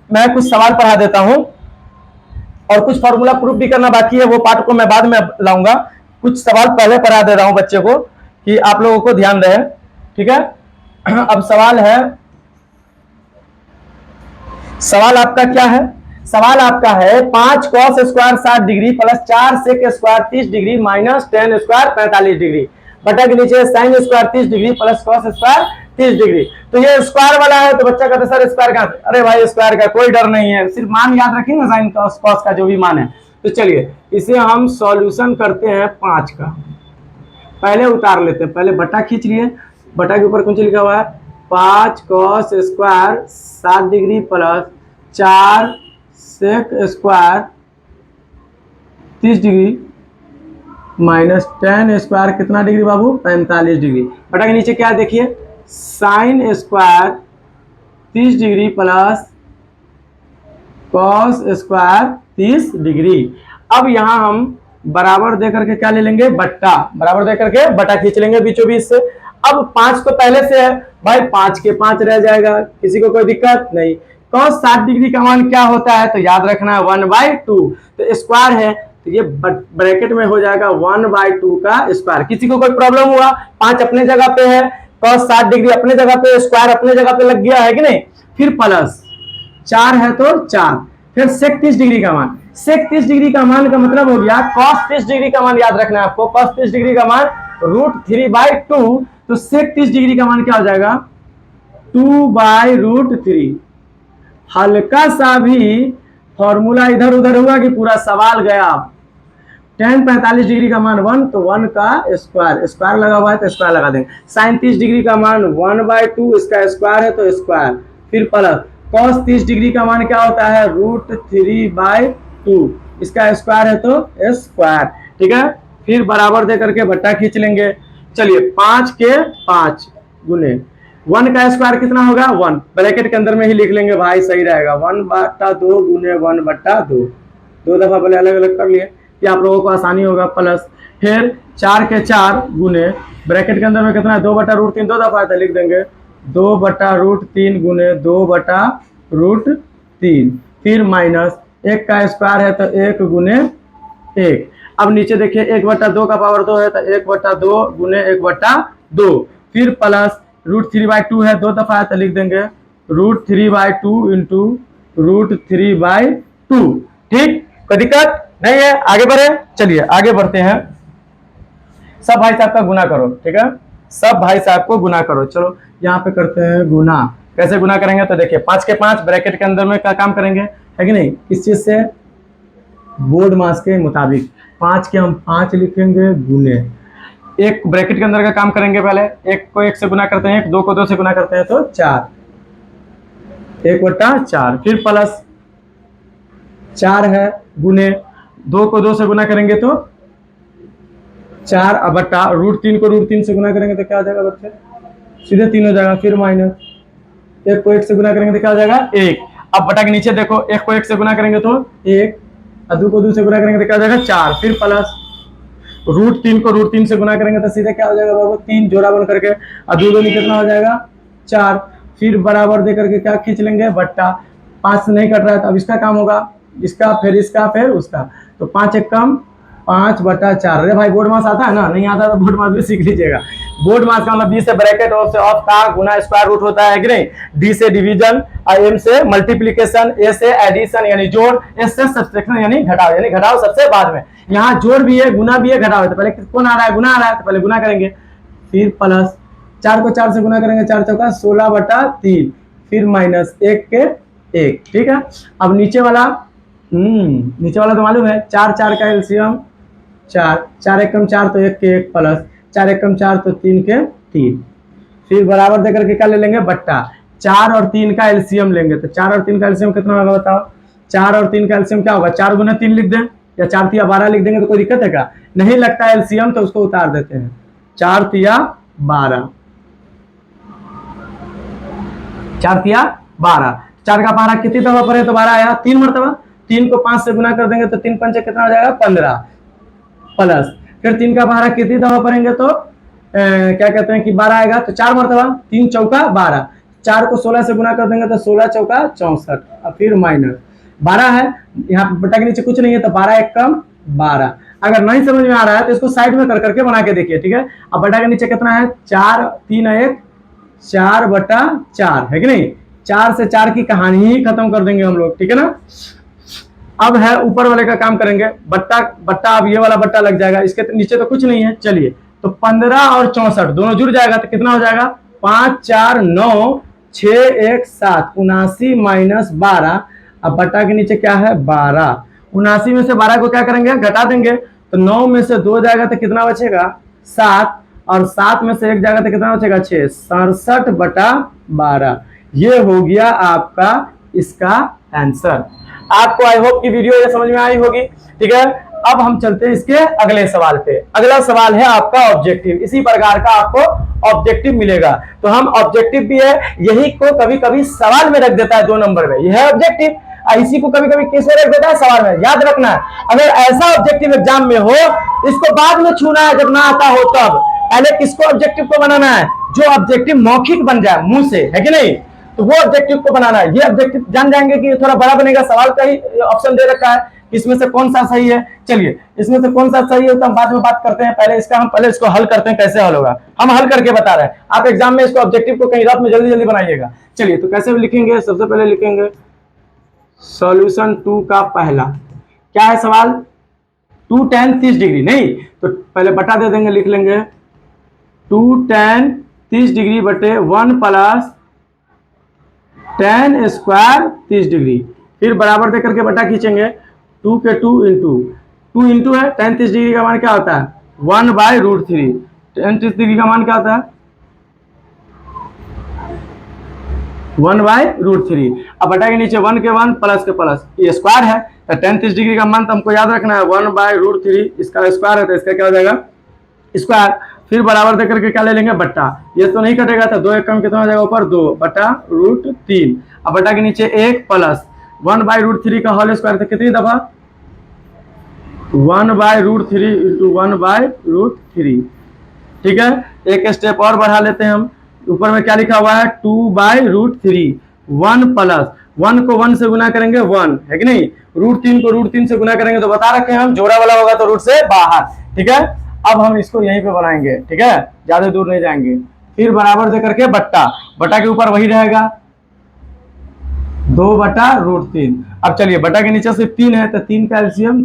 Speaker 1: मैं कुछ सवाल पढ़ा देता हूं और कुछ फॉर्मूला प्रूफ भी करना बाकी है, वो पार्ट को मैं बाद में लाऊंगा। कुछ सवाल पहले पढ़ा दे रहा हूं बच्चे को कि आप लोगों को ध्यान रहे, ठीक है। अब सवाल है, सवाल आपका क्या है, सवाल आपका है 5 cos square 60 degree plus 4 sec square 30 degree minus 10 square 45 degree बटा के नीचे sin square 30 degree plus cos square 30 degree. तो ये स्क्वायर वाला है, तो बच्चा कहता है सर स्क्वायर का, अरे भाई स्क्वायर का कोई डर नहीं है, सिर्फ मान याद रखिए ना, sin cos का जो भी मान है। तो चलिए इसे हम सॉल्यूशन करते हैं 5 का, पहले उतार लेते हैं, पहले बटा खींच लिए, बटा के ऊपर कुछ लिखा हुआ है 5 cos square 60 degree plus 4 sec square 30 degree minus 10 square कितना डिग्री बाबू 45 डिग्री बटा के नीचे क्या देखिए sin square 30 degree plus cos square 30 degree. अब यहाँ हम बराबर दे करके क्या ले लेंगे, बट्टा, बराबर दे करके बटा खींच लेंगे बीचों बीच से। अब 5 तो पहले से है भाई, 5 के 5 रह जाएगा, किसी को कोई दिक्कत नहीं। cos 60 डिग्री का मान क्या होता है, तो याद रखना है 1/2, तो स्क्वायर है तो ये ब्रैकेट में हो जाएगा 1/2 का स्क्वायर। किसी को कोई प्रॉब्लम हुआ, 5 अपने जगह पे है, cos 60 डिग्री अपने जगह पे, स्क्वायर अपने जगह पे लग गया है कि नहीं। फिर प्लस 4 है तो 4, फिर sec 30 डिग्री का मान, sec 30 डिग्री का मान का मतलब हो गया cos 30 डिग्री का मान याद रखना है आपको, cos 30 डिग्री का मान √3/2, तो sec 30 डिग्री का मान क्या हो जाएगा 2/√3। हल्का सा भी फॉर्मूला इधर उधर हुआ कि पूरा सवाल गया। tan 45 डिग्री का मान 1, तो 1 का स्क्वायर, स्क्वायर लगा हुआ है तो स्क्वायर लगा देंगे। sin 30 डिग्री का मान 1/2, इसका स्क्वायर है तो स्क्वायर, फिर प्लस cos 30 डिग्री का मान क्या होता है √3/2, इसका स्क्वायर है तो स्क्वायर, ठीक है। फिर बराबर दे करके बट्टा खींच लेंगे। चलिए 5 के 5 गुने 1 का स्क्वायर कितना होगा 1, ब्रैकेट के अंदर में ही लिख लेंगे भाई, सही रहेगा। 1/2 गुने 1/2, 2 दफा पहले अलग अलग कर लिए कि आप लोगों को आसानी होगा। प्लस फिर 4 के 4 गुने ब्रैकेट के अंदर में कितना है 2/√3, 2 दफा है लिख देंगे 2/√3 गुने 2/√3, फिर माइनस 1 का स्क्वायर है तो 1 गुने 1। अब नीचे देखिए 1/2 का पावर 2 है तो 1/2 गुने 1/2, फिर प्लस √3/2 है, 2 दफा है तो लिख देंगे √3/2 इंटू √3/2। ठीक, कोई दिक्कत नहीं है, आगे बढ़े। चलिए आगे बढ़ते हैं। सब भाई साहब का गुना करो, ठीक है, सब भाई साहब को गुना करो। चलो यहाँ पे करते हैं गुना। कैसे गुना करेंगे, तो देखिए 5 के 5 ब्रैकेट के अंदर में क्या काम करेंगे, है कि नहीं, किस चीज से, बोर्ड मास के मुताबिक 5 के हम 5 लिखेंगे गुने, एक ब्रैकेट के अंदर का काम करेंगे, पहले 1 को 1 से गुना करते हैं, 2 को 2 से गुना करते हैं तो 4, 1/4, फिर प्लस 4 है गुने 2 को 2 से गुना करेंगे तो 4 बटा √3 को √3 से गुना करेंगे तो क्या हो जाएगा बच्चे, सीधे 3 हो जाएगा, फिर माइनस 1 को 1 से गुना करेंगे तो क्या हो जाएगा 1। अब बटा के नीचे देखो 1 को 1 से गुना करेंगे तो 1, 2 को 2 से गुना करेंगे तो क्या हो जाएगा 4, फिर प्लस √3 को √3 से गुना करेंगे तो सीधे क्या हो जाएगा बाबू 3 जोड़ा बन करके, 2 दूनी कितना हो जाएगा 4, फिर बराबर दे करके क्या खींच लेंगे बट्टा, 5 से नहीं कट रहा है तो अब इसका काम होगा, इसका फिर इसका फिर उसका, तो 5 एक कम 5/4। अरे भाई बोर्ड मास आता है ना, नहीं आता तो बोर्ड मास भी सीख लीजिएगा। बोर्ड मास का मतलब बी से ब्रैकेट, ऑफ से ऑफ का गुना स्क्वायर रूट होता है कि नहीं, डी से डिवीजन, एम से मल्टीप्लीकेशन, ए से एडिशन यानी जोड़, एस से सब्ट्रैक्शन यानी घटाव, यानी घटाव सबसे बाद में। यहाँ जोड़ भी है, गुना भी है, घटाव है। तो पहले कौन आ रहा है, गुना आ रहा है, तो पहले गुना करेंगे, फिर प्लस 4 को 4 से गुना करेंगे, 4 चौका 16/3, फिर माइनस 1 के 1। ठीक है, अब नीचे वाला तो मालूम है, 4 4 का एलसीएम 4, 4 एकम 4 तो 1 के 1 प्लस 4 एकम 4 तो 3 के 3, फिर बराबर देकर के क्या ले लेंगे, बट्टा 4 और 3 का एलसीएम लेंगे। तो 4 और 3 का एलसीएम कितना होगा बताओ, 4 और 3 का एलसीएम क्या होगा, 4 गुना 3 लिख दें या 4 तिया 12 लिख देंगे तो कोई दिक्कत है क्या, नहीं लगता है एलसीएम तो उसको उतार देते हैं, 4 तिया 12, 4 तिया 12, 4 का 12 कितनी दफा पढ़े तो 12 आया 3 मरतबा, 3 को 5 से गुना कर देंगे तो 3 पंचे कितना हो जाएगा 15 प्लस, फिर 3 का 12 कितनी दफा पढ़ेंगे तो क्या कहते हैं कि 12 आएगा तो 4 मरतबा, 3 चौका 12, 4 को 16 से गुना कर देंगे तो 16 चौका 64, और फिर माइनस 12 है, यहाँ पे बटा के नीचे कुछ नहीं है तो 12 एकम 12। अगर नहीं समझ में आ रहा है तो इसको साइड में कर करके बना के देखिए, ठीक है। अब बटा के नीचे कितना है, 4 3 1 4/4 है कि नहीं, 4 से 4 की कहानी ही खत्म कर देंगे हम लोग, ठीक है ना। अब है ऊपर वाले का काम करेंगे, बट्टा अब ये वाला बट्टा लग जाएगा, इसके नीचे तो कुछ नहीं है। चलिए तो 15 और 64 दोनों जुड़ जाएगा तो कितना हो जाएगा, 5 4 9 6 1 7, 79 माइनस 12, अब बट्टा के नीचे क्या है 12, 79 में से 12 को क्या करेंगे, घटा देंगे तो 9 में से 2 जाएगा तो कितना बचेगा 7, और 7 में से 1 जाएगा तो कितना बचेगा 6, 67/12। ये हो गया आपका इसका आंसर। आपको आई होप की वीडियो ये समझ में आई होगी, ठीक है। अब हम चलते हैं इसके अगले सवाल पे। अगला सवाल है आपका ऑब्जेक्टिव, इसी प्रकार का आपको ऑब्जेक्टिव मिलेगा। तो हम ऑब्जेक्टिव भी है, यही को कभी कभी सवाल में रख देता है 2 नंबर में, यह है ऑब्जेक्टिव, इसी को कभी कभी किसमें रख देता है, सवाल में। याद रखना है, अगर ऐसा ऑब्जेक्टिव एग्जाम में हो, इसको बाद में छूना है जब ना आता हो तब। पहले किसको ऑब्जेक्टिव को बनाना है, जो ऑब्जेक्टिव मौखिक बन जाए मुंह से, है कि नहीं, तो वो ऑब्जेक्टिव को बनाना है। ये ऑब्जेक्टिव जान जाएंगे कि थोड़ा बड़ा बनेगा, सवाल का ही ऑप्शन दे रखा है, इसमें से कौन सा सही है। चलिए इसमें से कौन सा सही है तो हम बाद में बात करते हैं, पहले इसको हल करते हैं, कैसे हल होगा हम हल करके बता रहे हैं। आप एग्जाम में इसको ऑब्जेक्टिव को कहीं रात में जल्दी जल्दी बनाइएगा। चलिए तो कैसे लिखेंगे, सबसे पहले लिखेंगे सॉल्यूशन 2 का पहला क्या है सवाल, 2 tan 30 डिग्री, नहीं तो पहले बटा दे देंगे, लिख लेंगे 2 tan 30 डिग्री बटे 1 प्लस tan स्क्वायर 30 डिग्री, फिर बराबर दे करके बटा खींचेंगे, 2 के 2 इंटू है, tan 30 डिग्री का मान क्या होता है 1/√3, tan 30 डिग्री का मान क्या होता है 1/√3। अब बटा के नीचे 1 के 1 प्लस के प्लस, ये स्क्वायर है तो tan 30 डिग्री का मान तो हमको याद रखना है 1/√3, इसका स्क्वायर है तो इसका क्या हो जाएगा स्क्वायर, फिर बराबर देकर के क्या ले लेंगे बट्टा, ये तो नहीं कटेगा तो 2 एकम कितना हो जाएगा ऊपर 2/√3, अब बटा के नीचे 1 प्लस 1/√3 का होल स्क्वायर तो कितनी दफा 1/√3 इंटू 1/√3। ठीक है, एक स्टेप और बढ़ा लेते हैं हम, ऊपर में क्या लिखा हुआ है 2/√3, 1 प्लस 1 को 1 से गुना करेंगे 1 है कि नहीं, √3 को √3 से गुना करेंगे तो बता रखे हैं हम जोड़ा वाला होगा तो रूट से बाहर। ठीक है, अब हम इसको यहीं पे बनाएंगे, ठीक है, ज्यादा दूर नहीं जाएंगे, फिर बराबर दे करके बट्टा के ऊपर वही रहेगा 2/√3। अब चलिए बटा के नीचे सिर्फ 3 है तो 3 का एलसीएम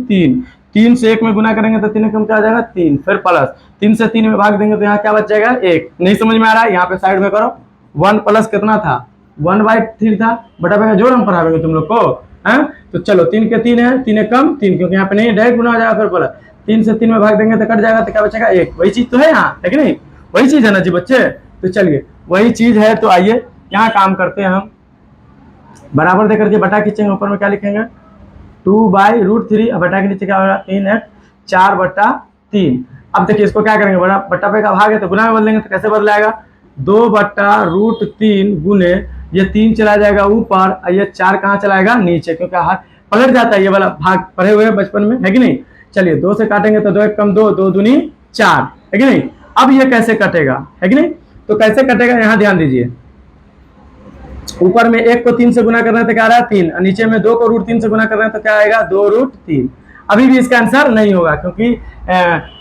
Speaker 1: 3 से 1 में गुना करेंगे तो 3 कम क्या आ जाएगा 3, फिर प्लस 3 से 3 में भाग देंगे तो यहाँ क्या बच जाएगा 1। नहीं समझ में आ रहा है, यहाँ पे साइड में करो, 1 प्लस कितना था 1/3 था, बटा पे जोड़ हम पढ़ाएंगे तुम लोग को है। तो चलो 3 के 3 है, 3 कम 3 क्योंकि यहाँ पे नहीं डायरेक्ट गुना हो जाएगा, फिर प्लस 3 से 3 में भाग देंगे तो कट जाएगा तो क्या बचेगा 1। वही चीज तो है यहाँ, है कि नहीं, वही चीज है ना जी बच्चे। तो चलिए वही चीज है, तो आइए यहाँ काम करते हैं हम, बराबर देकर के बटा खींचेंगे, ऊपर में क्या लिखेंगे 2/√3, अब बटा के नीचे क्या होगा 3x 4/3। अब देखिए इसको क्या करेंगे, बट्टा पे का भाग है तो गुना में बदलेंगे तो कैसे बदलाएगा 2/√3 गुने ये 3 चला जाएगा ऊपर और ये 4 कहाँ चलाएगा नीचे, क्योंकि पलट जाता है ये वाला भाग, पढ़े हुए बचपन में, है कि नहीं। चलिए 2 से काटेंगे तो 2 1 कम 2, 2 दूनी 4, है कि नहीं। अब ये कैसे कटेगा, है कि नहीं, तो कैसे कटेगा यहाँ ध्यान दीजिए, ऊपर में 1 को 3 से गुना करना है तो क्या आ रहा है 3, और नीचे में 2 को √3 से गुना करना है तो क्या आएगा 2√3। अभी भी इसका आंसर नहीं होगा, क्योंकि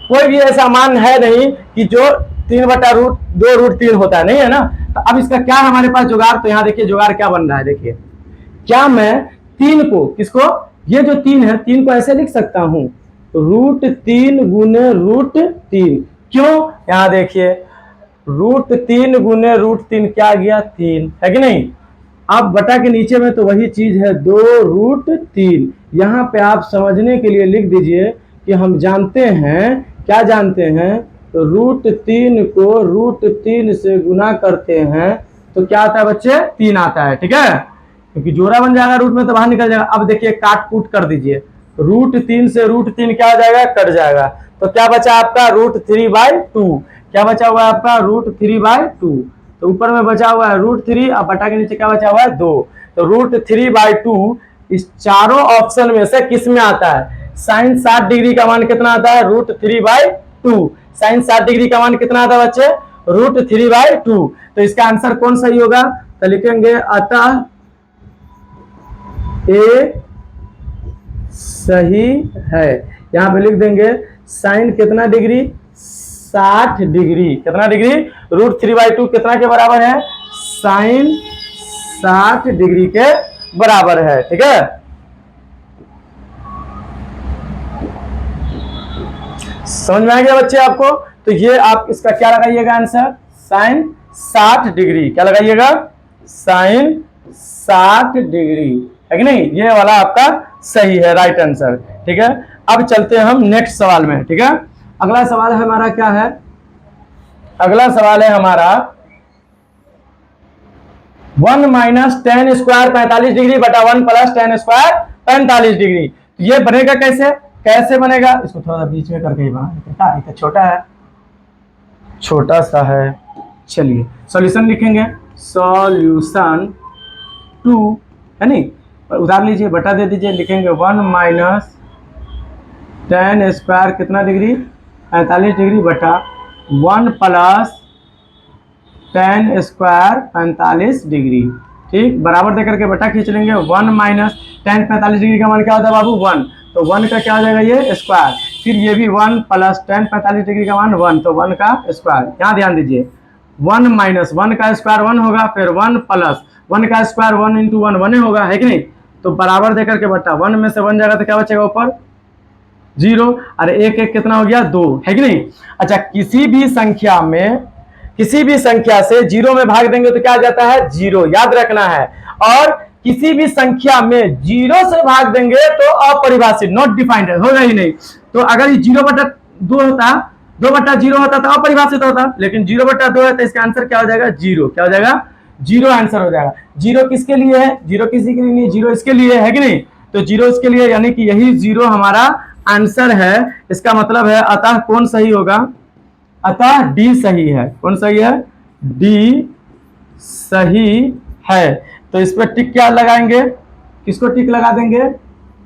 Speaker 1: कोई भी ऐसा मान है नहीं कि जो 3/√2√3 होता है, नहीं है ना। तो अब इसका क्या है हमारे पास जुगाड़, तो यहाँ देखिए जुगाड़ क्या बन रहा है। देखिए क्या मैं 3 को, किसको, ये जो 3 है 3 को ऐसे लिख सकता हूं, √3 गुने √3। क्यों, यहां देखिए √3 गुने √3 क्या आ गया, 3 है कि नहीं। अब बटा के नीचे में तो वही चीज है 2√3। यहां पे आप समझने के लिए लिख दीजिए कि हम जानते हैं, क्या जानते हैं, तो √3 को √3 से गुना करते हैं तो क्या आता है बच्चे, 3 आता है, ठीक है, क्योंकि जोड़ा बन जाएगा रूट में तो बाहर निकल जाएगा। अब देखिए काट कूट कर दीजिए, √3 से √3 क्या हो जाएगा, कट जाएगा, तो क्या बचा आपका √3/2। क्या बचा हुआ है आपका, √3/2। तो ऊपर में बचा हुआ है √3, अब बटा के नीचे क्या बचा हुआ है, 2। तो √3/2 इस चारों ऑप्शन में से किस में आता है, साइन 60 डिग्री का मान कितना आता है, √3/2। साइन 60 डिग्री का मान कितना आता है बच्चे, √3/2। तो इसका आंसर कौन सही होगा, तो लिखेंगे अतः ए सही है। यहां पे लिख देंगे साइन कितना डिग्री, 60 डिग्री, कितना डिग्री, √3/2 कितना के बराबर है, साइन 60 डिग्री के बराबर है, ठीक है। समझ में आ गया बच्चे आपको। तो ये आप इसका क्या लगाइएगा आंसर, साइन 60 डिग्री, क्या लगाइएगा, साइन 60 डिग्री, है कि नहीं, ये वाला आपका सही है, राइट आंसर, ठीक है। अब चलते हैं हम नेक्स्ट सवाल में, ठीक है। अगला सवाल है हमारा क्या है, अगला सवाल है हमारा 1 - tan स्क्वायर 45 डिग्री बटा 1 + tan स्क्वायर 45 डिग्री। ये बनेगा कैसे, कैसे बनेगा, इसको थोड़ा बीच में करके ही बना, ये छोटा है, छोटा सा है। चलिए सॉल्यूशन लिखेंगे, सॉल्यूशन 2, है नहीं, उतार लीजिए, बटा दे दीजिए, लिखेंगे 1 - tan स्क्वायर कितना डिग्री, 45 डिग्री बटा 1 + tan स्क्वायर 45 डिग्री, ठीक, बराबर देकर के बटा खींच लेंगे। 1 - tan 45 डिग्री का मान क्या होता है बाबू, 1, तो 1 का क्या हो जाएगा, ये स्क्वायर, फिर ये भी 1 + tan 45 डिग्री का मान 1, तो 1 का स्क्वायर। यहाँ ध्यान दीजिए 1 - 1 का स्क्वायर 1 होगा, फिर 1 + 1 का स्क्वायर 1 × 1 1 होगा, है कि नहीं। तो बराबर देकर के बटा 1 में से 1 जाएगा तो क्या बचेगा ऊपर, 0, अरे 1 1 कितना हो गया, 2, है कि नहीं। अच्छा किसी भी संख्या में, किसी भी संख्या से 0 में भाग देंगे तो क्या आ जाता है, 0, याद रखना है। और किसी भी संख्या में 0 से भाग देंगे तो अपरिभाषित, नॉट डिफाइंड, होगा ही नहीं। तो अगर ये 0/2 होता, 2/0 होता तो अपरिभाषित होता, लेकिन 0/2 है तो इसका आंसर क्या हो जाएगा, 0, क्या हो जाएगा, 0 आंसर हो जाएगा। 0 किसके लिए है, 0 किसी के लिए नहीं, 0 इसके लिए है कि नहीं, तो 0 इसके लिए, यानी कि यही 0 हमारा आंसर है। इसका मतलब है अतः कौन सही होगा, अतः डी सही है। कौन सही है, डी सही है। तो इस पर टिक क्या लगाएंगे, किसको टिक लगा देंगे,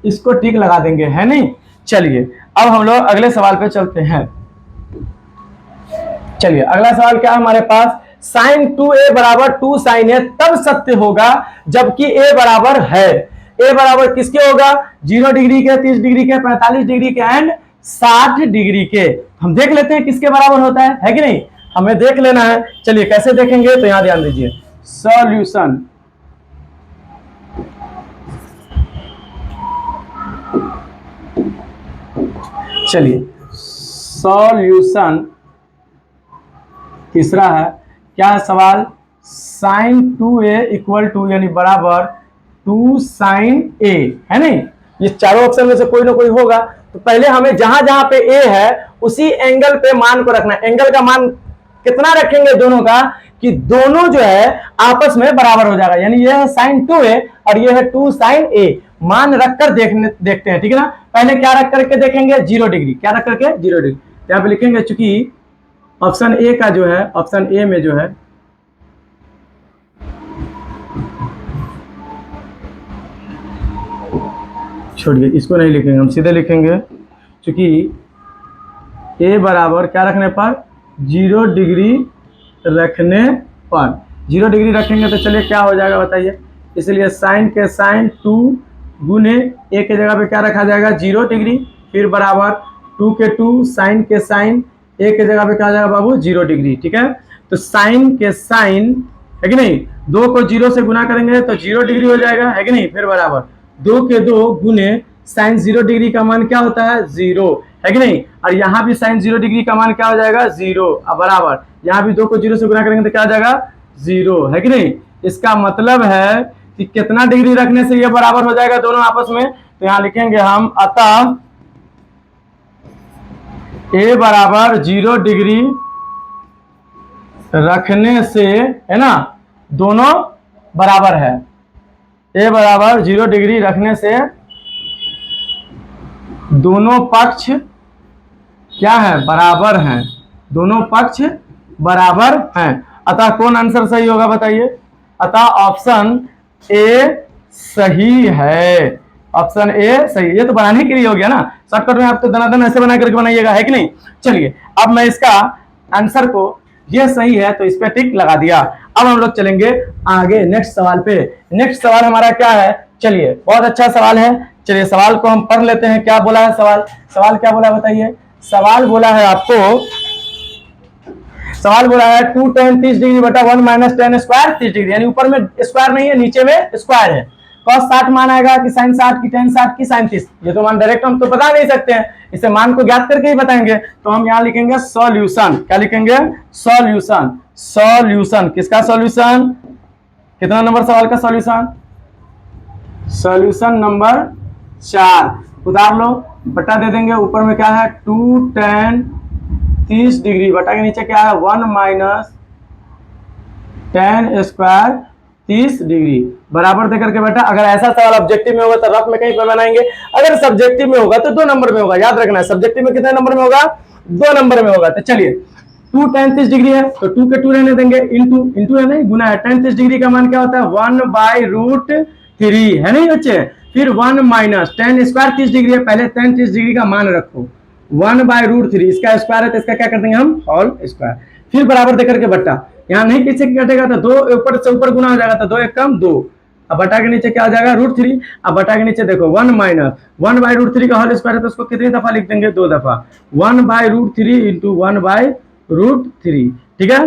Speaker 1: इसको टिक लगा देंगे, है नहीं। चलिए अब हम लोग अगले सवाल पे चलते हैं। चलिए अगला सवाल क्या है हमारे पास, sin 2a = 2 sin a तब सत्य होगा जबकि a बराबर है। a बराबर किसके होगा, 0 डिग्री के, 30 डिग्री के, 45 डिग्री के एंड 60 डिग्री के। हम देख लेते हैं किसके बराबर होता है कि नहीं, हमें देख लेना है। चलिए कैसे देखेंगे, तो यहां ध्यान दीजिए, सॉल्यूशन, चलिए सॉल्यूशन तीसरा है, क्या है सवाल, sin 2a = यानी बराबर 2 sin a, है नहीं। ये चारों ऑप्शन में से कोई ना कोई होगा, तो पहले हमें जहां जहां पे a है उसी एंगल पे मान को रखना है। एंगल का मान कितना रखेंगे दोनों का, कि दोनों जो है आपस में बराबर हो जाएगा, यानी ये है sin 2a और ये है 2 sin a। मान रखकर देखते हैं, ठीक है ना। पहले क्या रख करके देखेंगे, 0 डिग्री, क्या रख करके, 0 डिग्री। यहाँ पे लिखेंगे, चूंकि ऑप्शन ए का जो है, ऑप्शन ए में जो है छोड़िए, इसको नहीं लिखेंगे, हम सीधे लिखेंगे, क्योंकि ए बराबर क्या रखने पर, 0 डिग्री रखने पर, 0 डिग्री रखेंगे तो चलिए क्या हो जाएगा बताइए। इसलिए साइन के साइन 2 गुने ए के जगह पे क्या रखा जाएगा 0 डिग्री, फिर बराबर 2 के 2 साइन के साइन, ए के जगह पे क्या आ जाएगा बाबू 0 डिग्री। ठीक है, तो साइन के साइन है कि नहीं, 2 को 0 से गुना करेंगे तो 0 डिग्री हो जाएगा, है कि नहीं, फिर बराबर 2 के 2 गुने साइन 0 डिग्री का मान क्या होता है 0, है कि नहीं, और यहाँ भी साइन 0 डिग्री का मान क्या हो जाएगा 0, और बराबर यहाँ भी 2 को 0 से गुना करेंगे तो क्या आ जाएगा 0, है कि नहीं। इसका मतलब है कि कितना डिग्री रखने से ये बराबर हो जाएगा दोनों आपस में, तो यहाँ लिखेंगे हम अतः ए बराबर 0 डिग्री रखने से, है ना, दोनों बराबर है। ए बराबर 0 डिग्री रखने से दोनों पक्ष क्या है बराबर हैं, दोनों पक्ष बराबर हैं। अतः कौन आंसर सही होगा बताइए, अतः ऑप्शन ए सही है, ऑप्शन ए सही। ये तो बनाने के लिए हो गया ना, शॉर्टकट में आप तो दनादन ऐसे बना करके बनाइएगा, है कि नहीं। चलिए अब मैं इसका आंसर को, ये सही है तो इस पे टिक लगा दिया। अब हम लोग चलेंगे आगे नेक्स्ट सवाल पे। नेक्स्ट सवाल हमारा क्या है, चलिए बहुत अच्छा सवाल है, चलिए सवाल को हम पढ़ लेते हैं। क्या बोला है सवाल, सवाल क्या बोला बताइए, सवाल बोला है आपको, सवाल बोला है 2 tan 30 डिग्री बटा 1 माइनस tan स्क्वायर 30 डिग्री, यानी ऊपर में स्क्वायर नहीं है नीचे में स्क्वायर है। cos 60 मान आएगा कि sin 60 की tan 60 की sin 30, ये तो मान डायरेक्ट हम तो बता नहीं सकते हैं, इसे मान को ज्ञात करके ही बताएंगे। तो हम यहाँ लिखेंगे सॉल्यूशन, क्या लिखेंगे सॉल्यूशन, सॉल्यूशन किसका सॉल्यूशन, कितना नंबर सवाल का सॉल्यूशन, सॉल्यूशन नंबर 4, उतार लो, बटा दे देंगे, ऊपर में क्या है 2 tan 30 डिग्री बटा के नीचे क्या है 1 माइनस tan स्क्वायर 30 डिग्री, बराबर देकर के बेटा अगर ऐसा सवाल ऑब्जेक्टिव में होगा तो रफ में कहीं पर बनाएंगे, अगर सब्जेक्टिव में होगा तो 2 नंबर में होगा, याद रखना है सब्जेक्टिव में कितने नंबर में होगा 2 नंबर में होगा। तो चलिए 2 tan 30 डिग्री है तो 2 के 2 रहने देंगे, इंटू है नहीं गुना है, tan 30 डिग्री का मान क्या होता है 1/√3, है नहीं बच्चे, फिर 1 माइनस tan स्क्वायर 30 डिग्री है, पहले tan 30 डिग्री का मान रखो 1/√3, इसका स्क्वायर है तो इसका क्या कर देंगे हम होल स्क्वायर, फिर बराबर देकर के बट्टा, यहाँ नहीं किससे कटेगा तो 2 ऊपर से ऊपर गुना हो जाएगा तो 2 एक कम 2, अब बटा के नीचे क्या आ जाएगा √3, अब बटा के नीचे देखो 1 माइनस 1/√3 का होल स्क्वायर है तो उसको कितनी दफा लिख देंगे 2 दफा, 1/√3 इंटू 1/√3, ठीक है,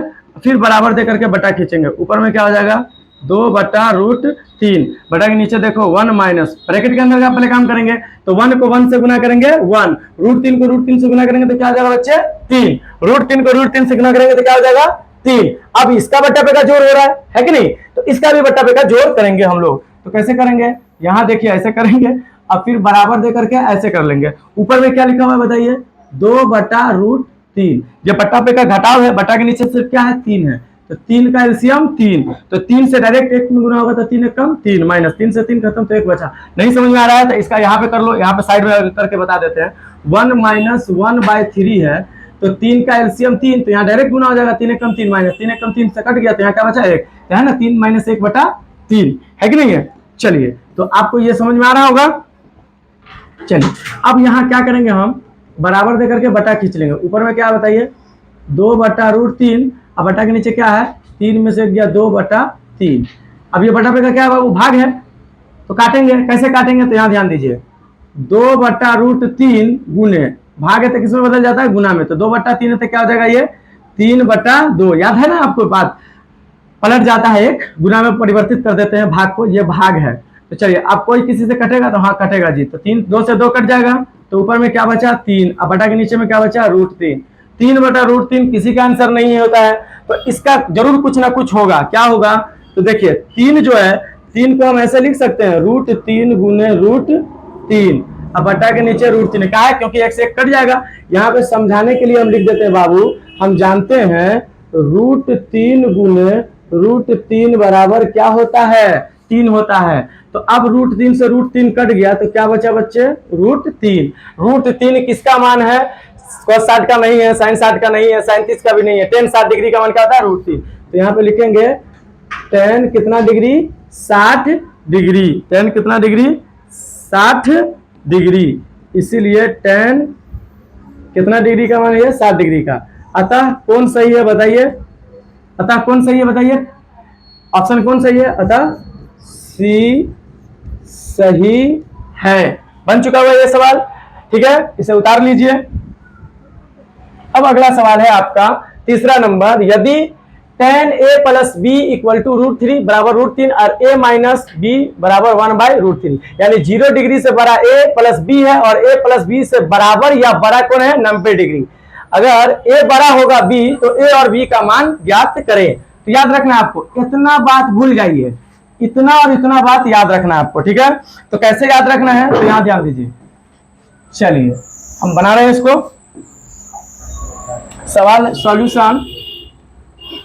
Speaker 1: फिर बराबर देकर के बटा खींचेंगे, ऊपर में क्या हो जाएगा 2/√3, बटा के नीचे देखो 1 माइनस ब्रैकेट के अंदर का पहले काम करेंगे तो 1 को 1 से गुना करेंगे 1, √3 को √3 से गुना करेंगे तो क्या आ जाएगा बच्चे 3, √3 को √3 से गुना करेंगे तो क्या हो जाएगा 3। अब इसका बट्टा पे का जोड़ हो रहा है कि नहीं, तो इसका भी बट्टा पे का जोड़ करेंगे हम लोग, तो कैसे करेंगे, यहाँ देखिए ऐसे करेंगे, अब फिर बराबर दे करके ऐसे कर लेंगे, ऊपर में क्या लिखा हुआ है बताइए 2/√3, ये बट्टा पे का घटाव है, बट्टा के नीचे सिर्फ क्या है 3 है, तो 3 का एलसीएम 3, तो 3 से डायरेक्ट 1 में गुना होगा तो 3 एक कम 3, माइनस 3 से 3 खत्म तो 1 बचा, नहीं समझ में आ रहा है तो इसका यहाँ पे कर लो, यहाँ पे साइड में करके बता देते हैं, 1 माइनस 1/3 है तो 3 का एलसीएम 3, तो यहाँ डायरेक्ट गुना हो जाएगा 3 एक कम 3 माइनस 3 एक कम 3 से कट गया तो यहाँ क्या बचा 1, है ना 3 माइनस 1/3, है कि नहीं है। चलिए तो आपको ये समझ में आ रहा होगा। चलिए अब यहाँ क्या करेंगे हम बराबर दे करके बटा खींच लेंगे, ऊपर में क्या बताइए 2/√3, अब बटा के नीचे क्या है 3 में से गया 2/3, अब ये बटा पे का क्या है बाबू भाग है तो काटेंगे, कैसे काटेंगे तो यहाँ ध्यान दीजिए 2/√3 गुने भाग है तो किसमें बदल जाता है गुना में, तो 2/3 है तो क्या हो जाएगा ये 3/2, याद है ना आपको बात, पलट जाता है एक गुना में परिवर्तित कर देते हैं भाग को, ये भाग है। तो चलिए अब कोई किसी से कटेगा तो हाँ कटेगा जी, तो 3 2 से 2 कट जाएगा तो ऊपर में क्या बचा 3, अब बटा के नीचे में क्या बचा √3, 3/√3 किसी का आंसर नहीं होता है तो इसका जरूर कुछ ना कुछ होगा, क्या होगा तो देखिए 3 जो है 3 को हम ऐसे लिख सकते हैं √3 गुने √3, अब बटा के नीचे √3 क्या है क्योंकि एक से एक कट जाएगा, यहाँ पे समझाने के लिए हम लिख देते हैं बाबू, हम जानते हैं √3 गुने √3 बराबर क्या होता है 3 होता है, तो अब √3 से √3 कट गया तो क्या बचा बच्चे √3 किसका मान है cos 60 का नहीं है, sin 60 का नहीं है, sin 30 का भी नहीं है, tan 60 डिग्री का मान क्या होता है √3, तो यहाँ पे लिखेंगे tan कितना डिग्री 60 डिग्री, tan कितना डिग्री 60 डिग्री, इसीलिए tan कितना डिग्री का मान है 60 डिग्री का, अतः कौन सही है बताइए, अतः कौन सही है बताइए, ऑप्शन कौन सही है, अतः सी सही है। बन चुका हुआ ये सवाल, ठीक है, इसे उतार लीजिए। अब अगला सवाल है आपका तीसरा नंबर, यदि tan a plus b equal to √3 बराबर √3 और a माइनस बी बराबर 1/√3, यानी 0 डिग्री से बड़ा a प्लस बी है और a प्लस बी से बराबर या बड़ा कौन है 90 डिग्री। अगर a बड़ा होगा b तो a और b का मान ज्ञात करें। तो याद रखना आपको, इतना बात भूल जाइए, इतना और इतना बात याद रखना आपको, ठीक है। तो कैसे याद रखना है, तो यहां ध्यान दीजिए। चलिए हम बना रहे हैं इसको सवाल,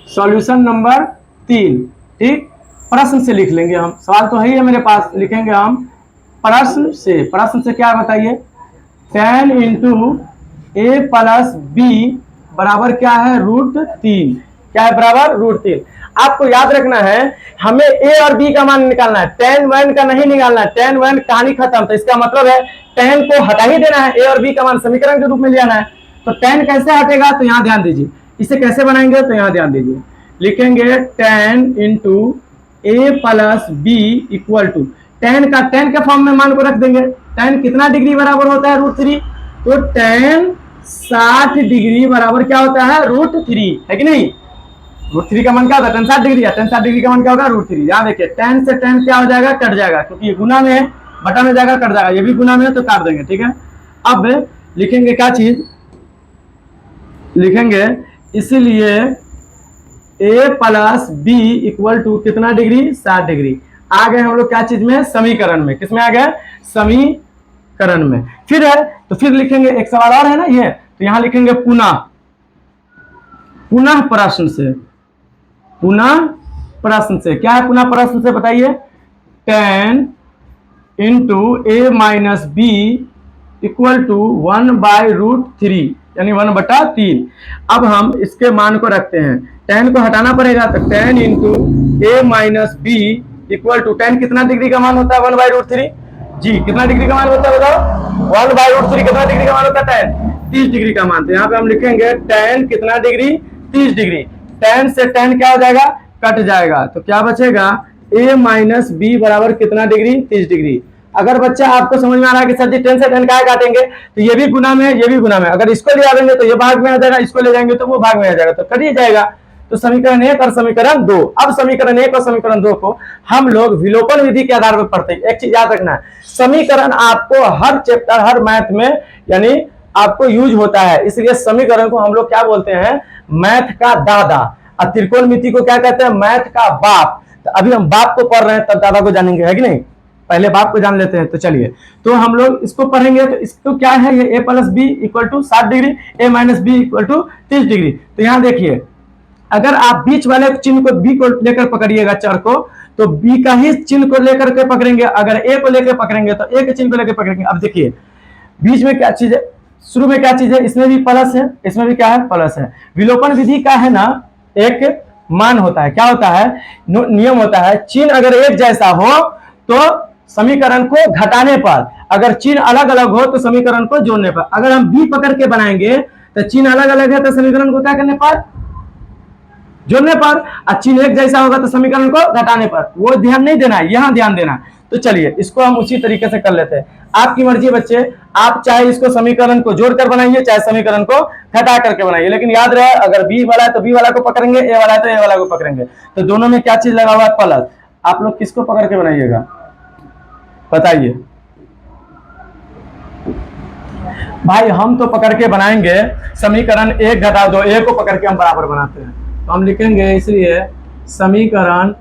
Speaker 1: सॉल्यूशन नंबर 3, ठीक। प्रश्न से लिख लेंगे हम, सवाल तो है ही है मेरे पास, लिखेंगे हम प्रश्न से क्या बताइए, tan into a plus b बराबर क्या है √3, क्या है बराबर √3। आपको याद रखना है हमें a और b का मान निकालना है, tan 1 का नहीं निकालना है, tan 1 कहानी खत्म। तो इसका मतलब है tan को हटा ही देना है, a और b का मान समीकरण के रूप में ले आना है। तो tan कैसे हटेगा, तो यहां ध्यान दीजिए, इसे कैसे बनाएंगे, तो यहां ध्यान दीजिए, लिखेंगे tan into a plus b equal to tan के फॉर्म में मान को रख देंगे। tan कितना डिग्री बराबर होता है √3, तो tan 60 डिग्री बराबर क्या होता है √3, है कि नहीं। √3 का मान क्या होता है, tan 60 डिग्री है, tan 60 डिग्री का मान क्या होगा √3। यहां देखिए tan से tan क्या हो जाएगा, कट जाएगा, क्योंकि ये गुना में है, बटा में जाएगा कट जाएगा, ये भी गुना में है तो काट देंगे, ठीक है। अब लिखेंगे क्या चीज, लिखेंगे इसलिए a plus b equal to कितना डिग्री 60 डिग्री। आ गए हम लोग क्या चीज में, समीकरण में। किसमें आ गए, समीकरण में। फिर है तो फिर लिखेंगे, एक सवाल और है ना ये, तो यहां लिखेंगे पुनः प्रश्न से क्या है, पुनः प्रश्न से बताइए, tan into a minus b equal to 1/√3 यानी 1/3। अब हम इसके मान को रखते हैं, tan को हटाना पड़ेगा, तो tan into a minus b equal to tan कितना डिग्री का मान होता है 1/√3 जी, कितना डिग्री का मान होता है बताओ, 1/√3 कितना डिग्री का मान होता है tan 30 डिग्री का मान। तो यहाँ पे हम लिखेंगे tan कितना डिग्री 30 डिग्री, tan से tan क्या हो जाएगा, कट जाएगा, तो क्या बचेगा a माइनस बी बराबर कितना डिग्री 30 डिग्री। अगर बच्चा आपको समझ में आ रहा है कि सर जी tan से tan क्या काटेंगे, तो ये भी गुना में है, ये भी गुना में, अगर इसको ले आएंगे तो ये भाग में आ जाएगा, इसको ले जाएंगे तो वो भाग में आ जाएगा, तो कट ही जाएगा। तो समीकरण 1 और समीकरण 2, अब समीकरण 1 और समीकरण 2 को हम लोग विलोपन विधि के आधार पर पढ़ते हैं। एक चीज याद रखना है, समीकरण आपको हर चैप्टर हर मैथ में यानी आपको यूज होता है, इसलिए समीकरण को हम लोग क्या बोलते हैं, मैथ का दादा, और त्रिकोणमिति को क्या कहते हैं, मैथ का बाप। तो अभी हम बाप को पढ़ रहे हैं, तब दादा को जानेंगे, है कि नहीं, पहले बाप को जान लेते हैं। तो चलिए, तो हम लोग इसको पढ़ेंगे, तो इसको क्या है, ये a plus b equal to 60 degree, a minus b equal to 30 degree. तो यहां देखिए, अगर आप बीच वाले चिन्ह को b को लेकर पकड़िएगा चर को, तो b का ही चिन्ह को लेकर के पकड़ेंगे, अगर a को लेकर पकड़ेंगे तो a के चिन्ह को लेकर पकड़ेंगे। अब देखिए बीच में क्या चीज है, शुरू में क्या चीज है, इसमें भी प्लस है, इसमें भी क्या है प्लस है। विलोपन विधि का है ना एक मान होता है, क्या होता है, नियम होता है, चिन्ह अगर एक जैसा हो तो समीकरण को घटाने पर, अगर चिन्ह अलग अलग हो तो समीकरण को जोड़ने पर। अगर हम b पकड़ के बनाएंगे तो चिन्ह अलग अलग है तो समीकरण को क्या करने पर, जोड़ने पर, और चिन्ह एक जैसा होगा तो समीकरण को घटाने पर। वो ध्यान नहीं देना है, यहां ध्यान देना। तो चलिए इसको हम उसी तरीके से कर लेते हैं, आपकी मर्जी बच्चे, आप चाहे इसको समीकरण को जोड़कर बनाइए, चाहे समीकरण को घटा करके बनाइए, लेकिन याद रहे अगर बी वाला है तो बी वाला को पकड़ेंगे, ए वाला है तो ए वाला को पकड़ेंगे। तो दोनों में क्या चीज लगा हुआ है, प्लस। आप लोग किसको पकड़ के बनाइएगा बताइए भाई, हम तो पकड़ के बनाएंगे समीकरण 1 घटा 2, ए को पकड़ के हम बराबर बनाते हैं। तो हम लिखेंगे इसलिए समीकरण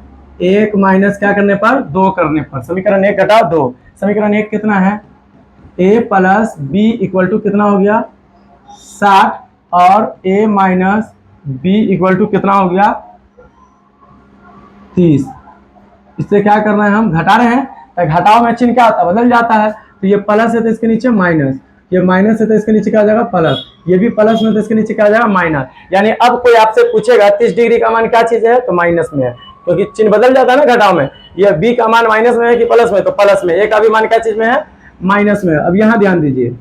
Speaker 1: 1 माइनस क्या करने पर 2 करने पर, समीकरण 1 घटा 2, समीकरण 1 कितना है, a plus b equal to कितना हो गया 60, और a minus b equal to कितना हो गया 30। इससे क्या करना है, हम घटा रहे हैं, तो घटाओ में चिन्ह क्या होता है, बदल जाता है। तो ये प्लस है तो इसके नीचे माइनस, ये माइनस है तो इसके नीचे क्या आ जाएगा प्लस, ये भी प्लस में तो इसके नीचे क्या आ जाएगा माइनस। यानी अब कोई आपसे पूछेगा 30 डिग्री का मान क्या चीज है, तो माइनस में है, क्योंकि चिन्ह बदल जाता है ना घटाओ में। ये b का मान माइनस में है कि प्लस में, तो प्लस में। a का भी मान क्या चीज में है, माइनस में। अब यहाँ ध्यान दीजिए,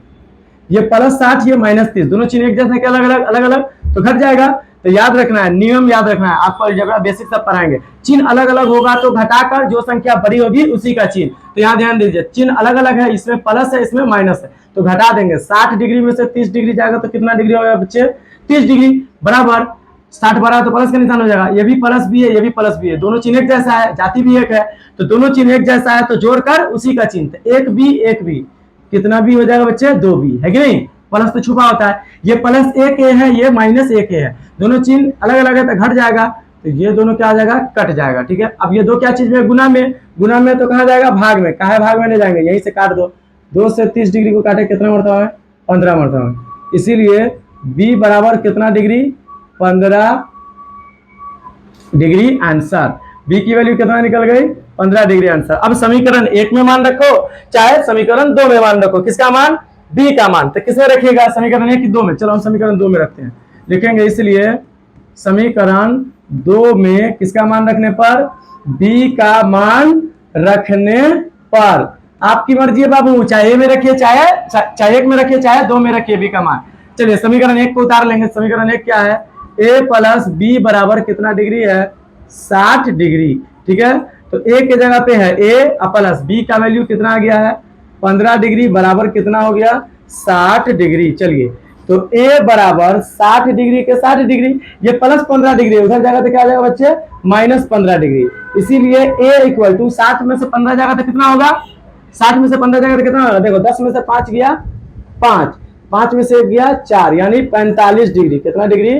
Speaker 1: ये प्लस 60, ये माइनस 30, दोनों चिन्ह एक जैसे अलग अलग अलग अलग, तो घट जाएगा। तो याद रखना है, नियम याद रखना है, आपको अलजेब्रा बेसिक सब पढ़ाएंगे। चिन्ह अलग अलग होगा तो घटाकर जो संख्या बड़ी होगी उसी का चिन्ह। तो यहाँ ध्यान दीजिए, चिन्ह अलग अलग है, इसमें प्लस है इसमें माइनस है, तो घटा देंगे। 60 डिग्री में से 30 डिग्री जाएगा तो कितना डिग्री होगा बच्चे? 30 डिग्री बराबर 60 बड़ा तो प्लस का निशान हो जाएगा। ये भी प्लस भी है, ये भी प्लस भी है, दोनों चिन्ह एक जैसा है, जाति भी एक है, तो दोनों चिन्ह एक जैसा है तो जोड़कर उसी का चिन्ह। एक भी कितना भी हो जाएगा बच्चे? 2 भी है कि नहीं? प्लस तो छुपा होता है, ये प्लस एक ए है, ये माइनस एक ए है, दोनों चिन्ह अलग अलग है तो घट जाएगा, तो ये दोनों क्या आ जाएगा? कट जाएगा। ठीक है, अब ये दो क्या चीज में? गुना में। गुना में तो कहाँ जाएगा? भाग में। कहाँ भाग में ले जाएंगे? यहीं से काट दो। 2 से 30 डिग्री को काटे कितना मरतबा है? 15 मरतबा है। इसीलिए बी बराबर कितना डिग्री? 15 degree answer. बी की वैल्यू कितना निकल गई? 15 डिग्री आंसर। अब समीकरण 1 में मान रखो चाहे समीकरण 2 में मान रखो, किसका मान? बी का मान। तो किसमें रखिएगा? समीकरण 1 की 2 में। चलो हम समीकरण 2 में रखते हैं, लिखेंगे। इसलिए समीकरण 2 में किसका मान रखने पर? बी का मान रखने पर। आपकी मर्जी है बाबू, चाहे ए में रखिए, चाहे 1 में रखिए, चाहे 2 में रखिए बी का मान। चलिए समीकरण 1 को उतार लेंगे। समीकरण 1 क्या है? ए प्लस बी बराबर कितना डिग्री है? 60 डिग्री। ठीक है, तो ए के जगह पे है ए प्लस बी का वैल्यू कितना आ गया है? 15 डिग्री बराबर कितना हो गया? 60 डिग्री। चलिए, तो ए बराबर 60 डिग्री के 60 डिग्री, ये प्लस 15 डिग्री, उधर जाएगा तो क्या आ जाएगा बच्चे? Minus 15 degree. इसीलिए ए इक्वल टू 60 में से 15 जाएगा तो कितना होगा? 60 में से 15 जाएगा तो कितना होगा? देखो 10 में से 5 गया 5, 5 में से 1 गया 4, यानी 45 डिग्री। कितना डिग्री?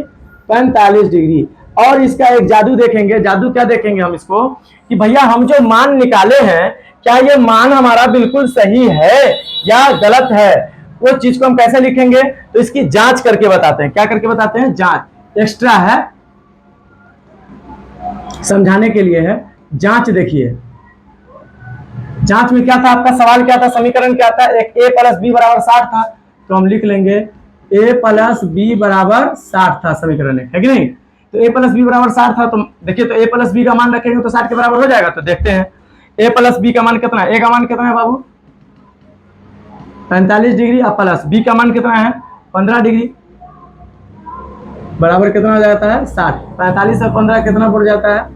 Speaker 1: 45 डिग्री। और इसका एक जादू देखेंगे। जादू क्या देखेंगे हम इसको, कि भैया हम जो मान निकाले हैं, क्या ये मान हमारा बिल्कुल सही है या गलत है? वो चीज को हम कैसे लिखेंगे? तो इसकी जांच करके बताते हैं। क्या करके बताते हैं? जांच। एक्स्ट्रा है, समझाने के लिए है। जांच देखिए, जांच में क्या था? आपका सवाल क्या था? समीकरण क्या था? एक ए प्लस बी बराबर 60 था, तो हम लिख लेंगे ए प्लस बी बराबर 60 था समीकरण है कि नहीं? तो ए प्लस बी बराबर 60 था, तो देखिए, तो ए प्लस बी का मान रखेंगे तो 60 के बराबर हो जाएगा। तो देखते हैं ए प्लस बी का मान कितना है? ए का मान कितना है बाबू? 45 डिग्री। अब प्लस बी का मान कितना है? 15 डिग्री बराबर कितना हो जाता है? 60। 45 और 15 कितना पड़ जाता है?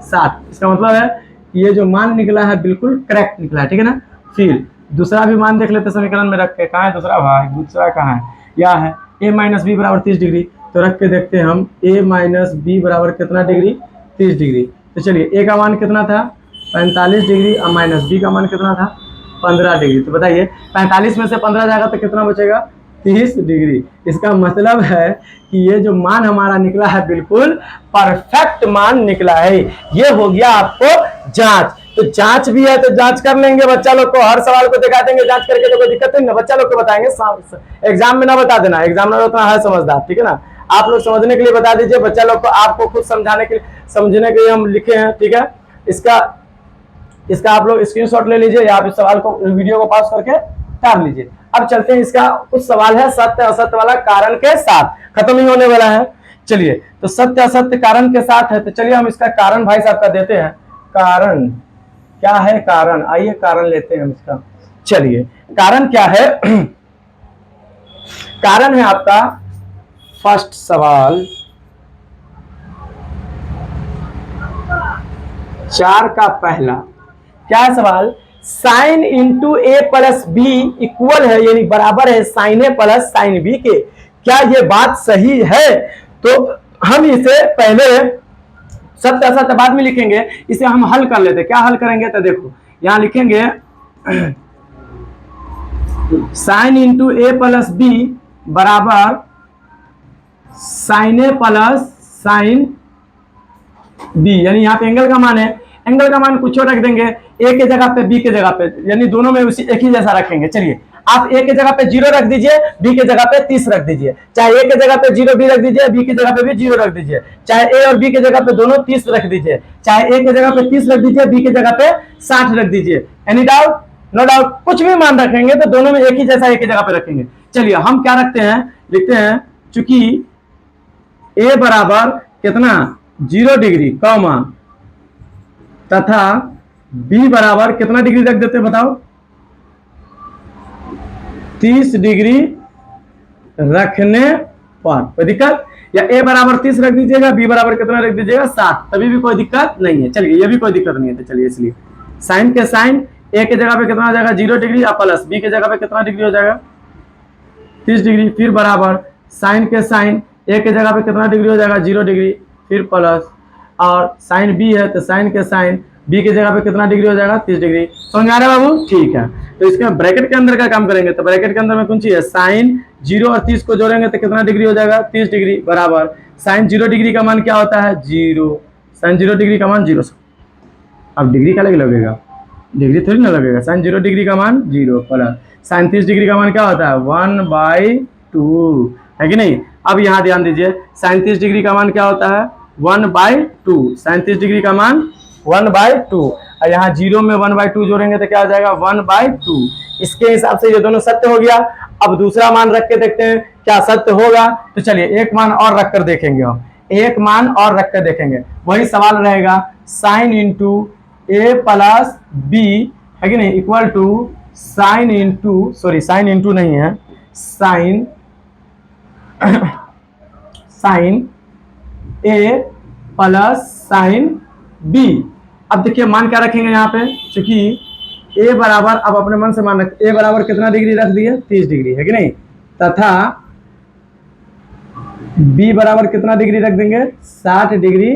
Speaker 1: 60। इसका मतलब है कि ये जो मान निकला है बिल्कुल करेक्ट निकला है। ठीक है ना? फिर दूसरा भी मान देख लेते समीकरण में रख के। कहाँ है दूसरा भाई? दूसरा कहाँ है? यह है ए माइनस बी बराबर 30 डिग्री। तो रख के देखते हैं हम, ए माइनस बी बराबर कितना डिग्री? 30 डिग्री। तो चलिए, ए का मान कितना था? 45 डिग्री और माइनस बी का मान कितना था? 15 डिग्री। तो बताइए 45 में से 15 जाएगा तो कितना बचेगा? 30 डिग्री। इसका मतलब है कि ये जो मान हमारा निकला है बिल्कुल परफेक्ट मान निकला है। ये हो गया आपको जांच। तो जांच भी है तो जांच कर लेंगे। बच्चा लोग को हर सवाल को दिखा देंगे जांच करके, तो कोई दिक्कत नहीं ना, बच्चा लोग को बताएंगे। एग्जाम में ना बता देना, एग्जाम में उतना है समझदार। ठीक है ना? आप लोग समझने के लिए बता दीजिए, बच्चा लोग को आपको खुद समझाने के लिए, समझने के लिए हम लिखे हैं। ठीक है, इसका आप लोग स्क्रीनशॉट ले लीजिए, या आप इस सवाल को, वीडियो को पॉज करके टार लीजिए। अब चलते हैं, इसका कुछ सवाल है सत्य असत्य वाला कारण के साथ, खत्म ही होने वाला है। चलिए, तो सत्य असत्य कारण के साथ है, तो चलिए हम इसका कारण भाई साहब का देते हैं। कारण क्या है? कारण, आइए कारण लेते हैं हम इसका। चलिए, कारण क्या है? कारण है आपका फर्स्ट सवाल 4 का पहला। क्या है सवाल? साइन इंटू ए प्लस बी इक्वल है, यानी बराबर है साइन ए प्लस साइन बी के। क्या ये बात सही है? तो हम इसे पहले सत्य असत्य बाद में लिखेंगे, इसे हम हल कर लेते। क्या हल करेंगे? तो देखो यहां लिखेंगे साइन इंटू ए प्लस बी बराबर साइन ए प्लस साइन बी, यानी यहाँ पे एंगल का मान है, एंगल का मान कुछ और रख देंगे, ए के जगह पे बी के जगह पे, यानी दोनों में उसी एक ही जैसा रखेंगे। चलिए, आप ए के जगह पे 0 रख दीजिए, बी के जगह पे 30 रख दीजिए। चाहे ए के जगह पे 0 बी रख दीजिए, बी के जगह पे भी 0 रख दीजिए। चाहे ए और बी के जगह पे दोनों 30 रख दीजिए। चाहे ए के जगह पे 30 रख दीजिए, बी के जगह पे 60 रख दीजिए। Any doubt? No doubt. कुछ भी मान रखेंगे तो दोनों में एक ही जैसा एक ही जगह पे रखेंगे। चलिए, हम क्या रखते हैं? लिखते हैं चूंकि ए बराबर कितना? 0 डिग्री कॉमा तथा बी बराबर कितना डिग्री रख देते हैं बताओ? 30 डिग्री रखने पर। कोई दिक्कत? या a बराबर 30 रख दीजिएगा, b बराबर कितना रख दीजिएगा 60, तभी भी कोई दिक्कत नहीं है। चलिए ये भी कोई दिक्कत नहीं है, तो चलिए इसलिए साइन के साइन a के जगह पे कितना हो जाएगा 0 डिग्री और प्लस b के जगह पे कितना डिग्री हो जाएगा 30 डिग्री, फिर बराबर साइन के साइन a के जगह पे कितना डिग्री हो जाएगा 0 डिग्री, फिर प्लस, और साइन b है तो साइन के साइन b के जगह पे कितना डिग्री हो जाएगा 30 डिग्री। समझ आ रहा है बाबू? ठीक है, तो इसके ब्रैकेट के अंदर का काम करेंगे, तो ब्रैकेट के अंदर में कौन सी है साइन 0 और 30 को जोड़ेंगे तो कितना डिग्री हो जाएगा 30 डिग्री, बराबर साइन 0 डिग्री का मान क्या होता है 0, साइन 0 डिग्री का मान 0। अब डिग्री का लगेगा, डिग्री थोड़ी ना लगेगा, साइन 0 डिग्री का मान 0 प्लस साइन 30 डिग्री का मान क्या होता है 1/2, है कि नहीं। अब यहाँ ध्यान दीजिए, साइन 30 डिग्री का मान क्या होता है 1/2, साइन 30 डिग्री का मान 1/2, और यहाँ 0 में 1/2 जोड़ेंगे तो क्या हो जाएगा 1/2। इसके हिसाब से ये दोनों सत्य हो गया। अब दूसरा मान रख के देखते हैं क्या सत्य होगा, तो चलिए एक मान और रख कर देखेंगे, हम एक मान और रख कर देखेंगे। वही सवाल रहेगा sine into a plus b, है कि नहीं, equal to sine into, sorry sine into नहीं है, sine sine a plus sine b। अब देखिए मान क्या रखेंगे यहाँ पे, क्योंकि a बराबर, अब अपने मन से मान रखते, a बराबर कितना डिग्री रख दिए 30 डिग्री, है कि नहीं, तथा b बराबर कितना डिग्री रख देंगे 60 डिग्री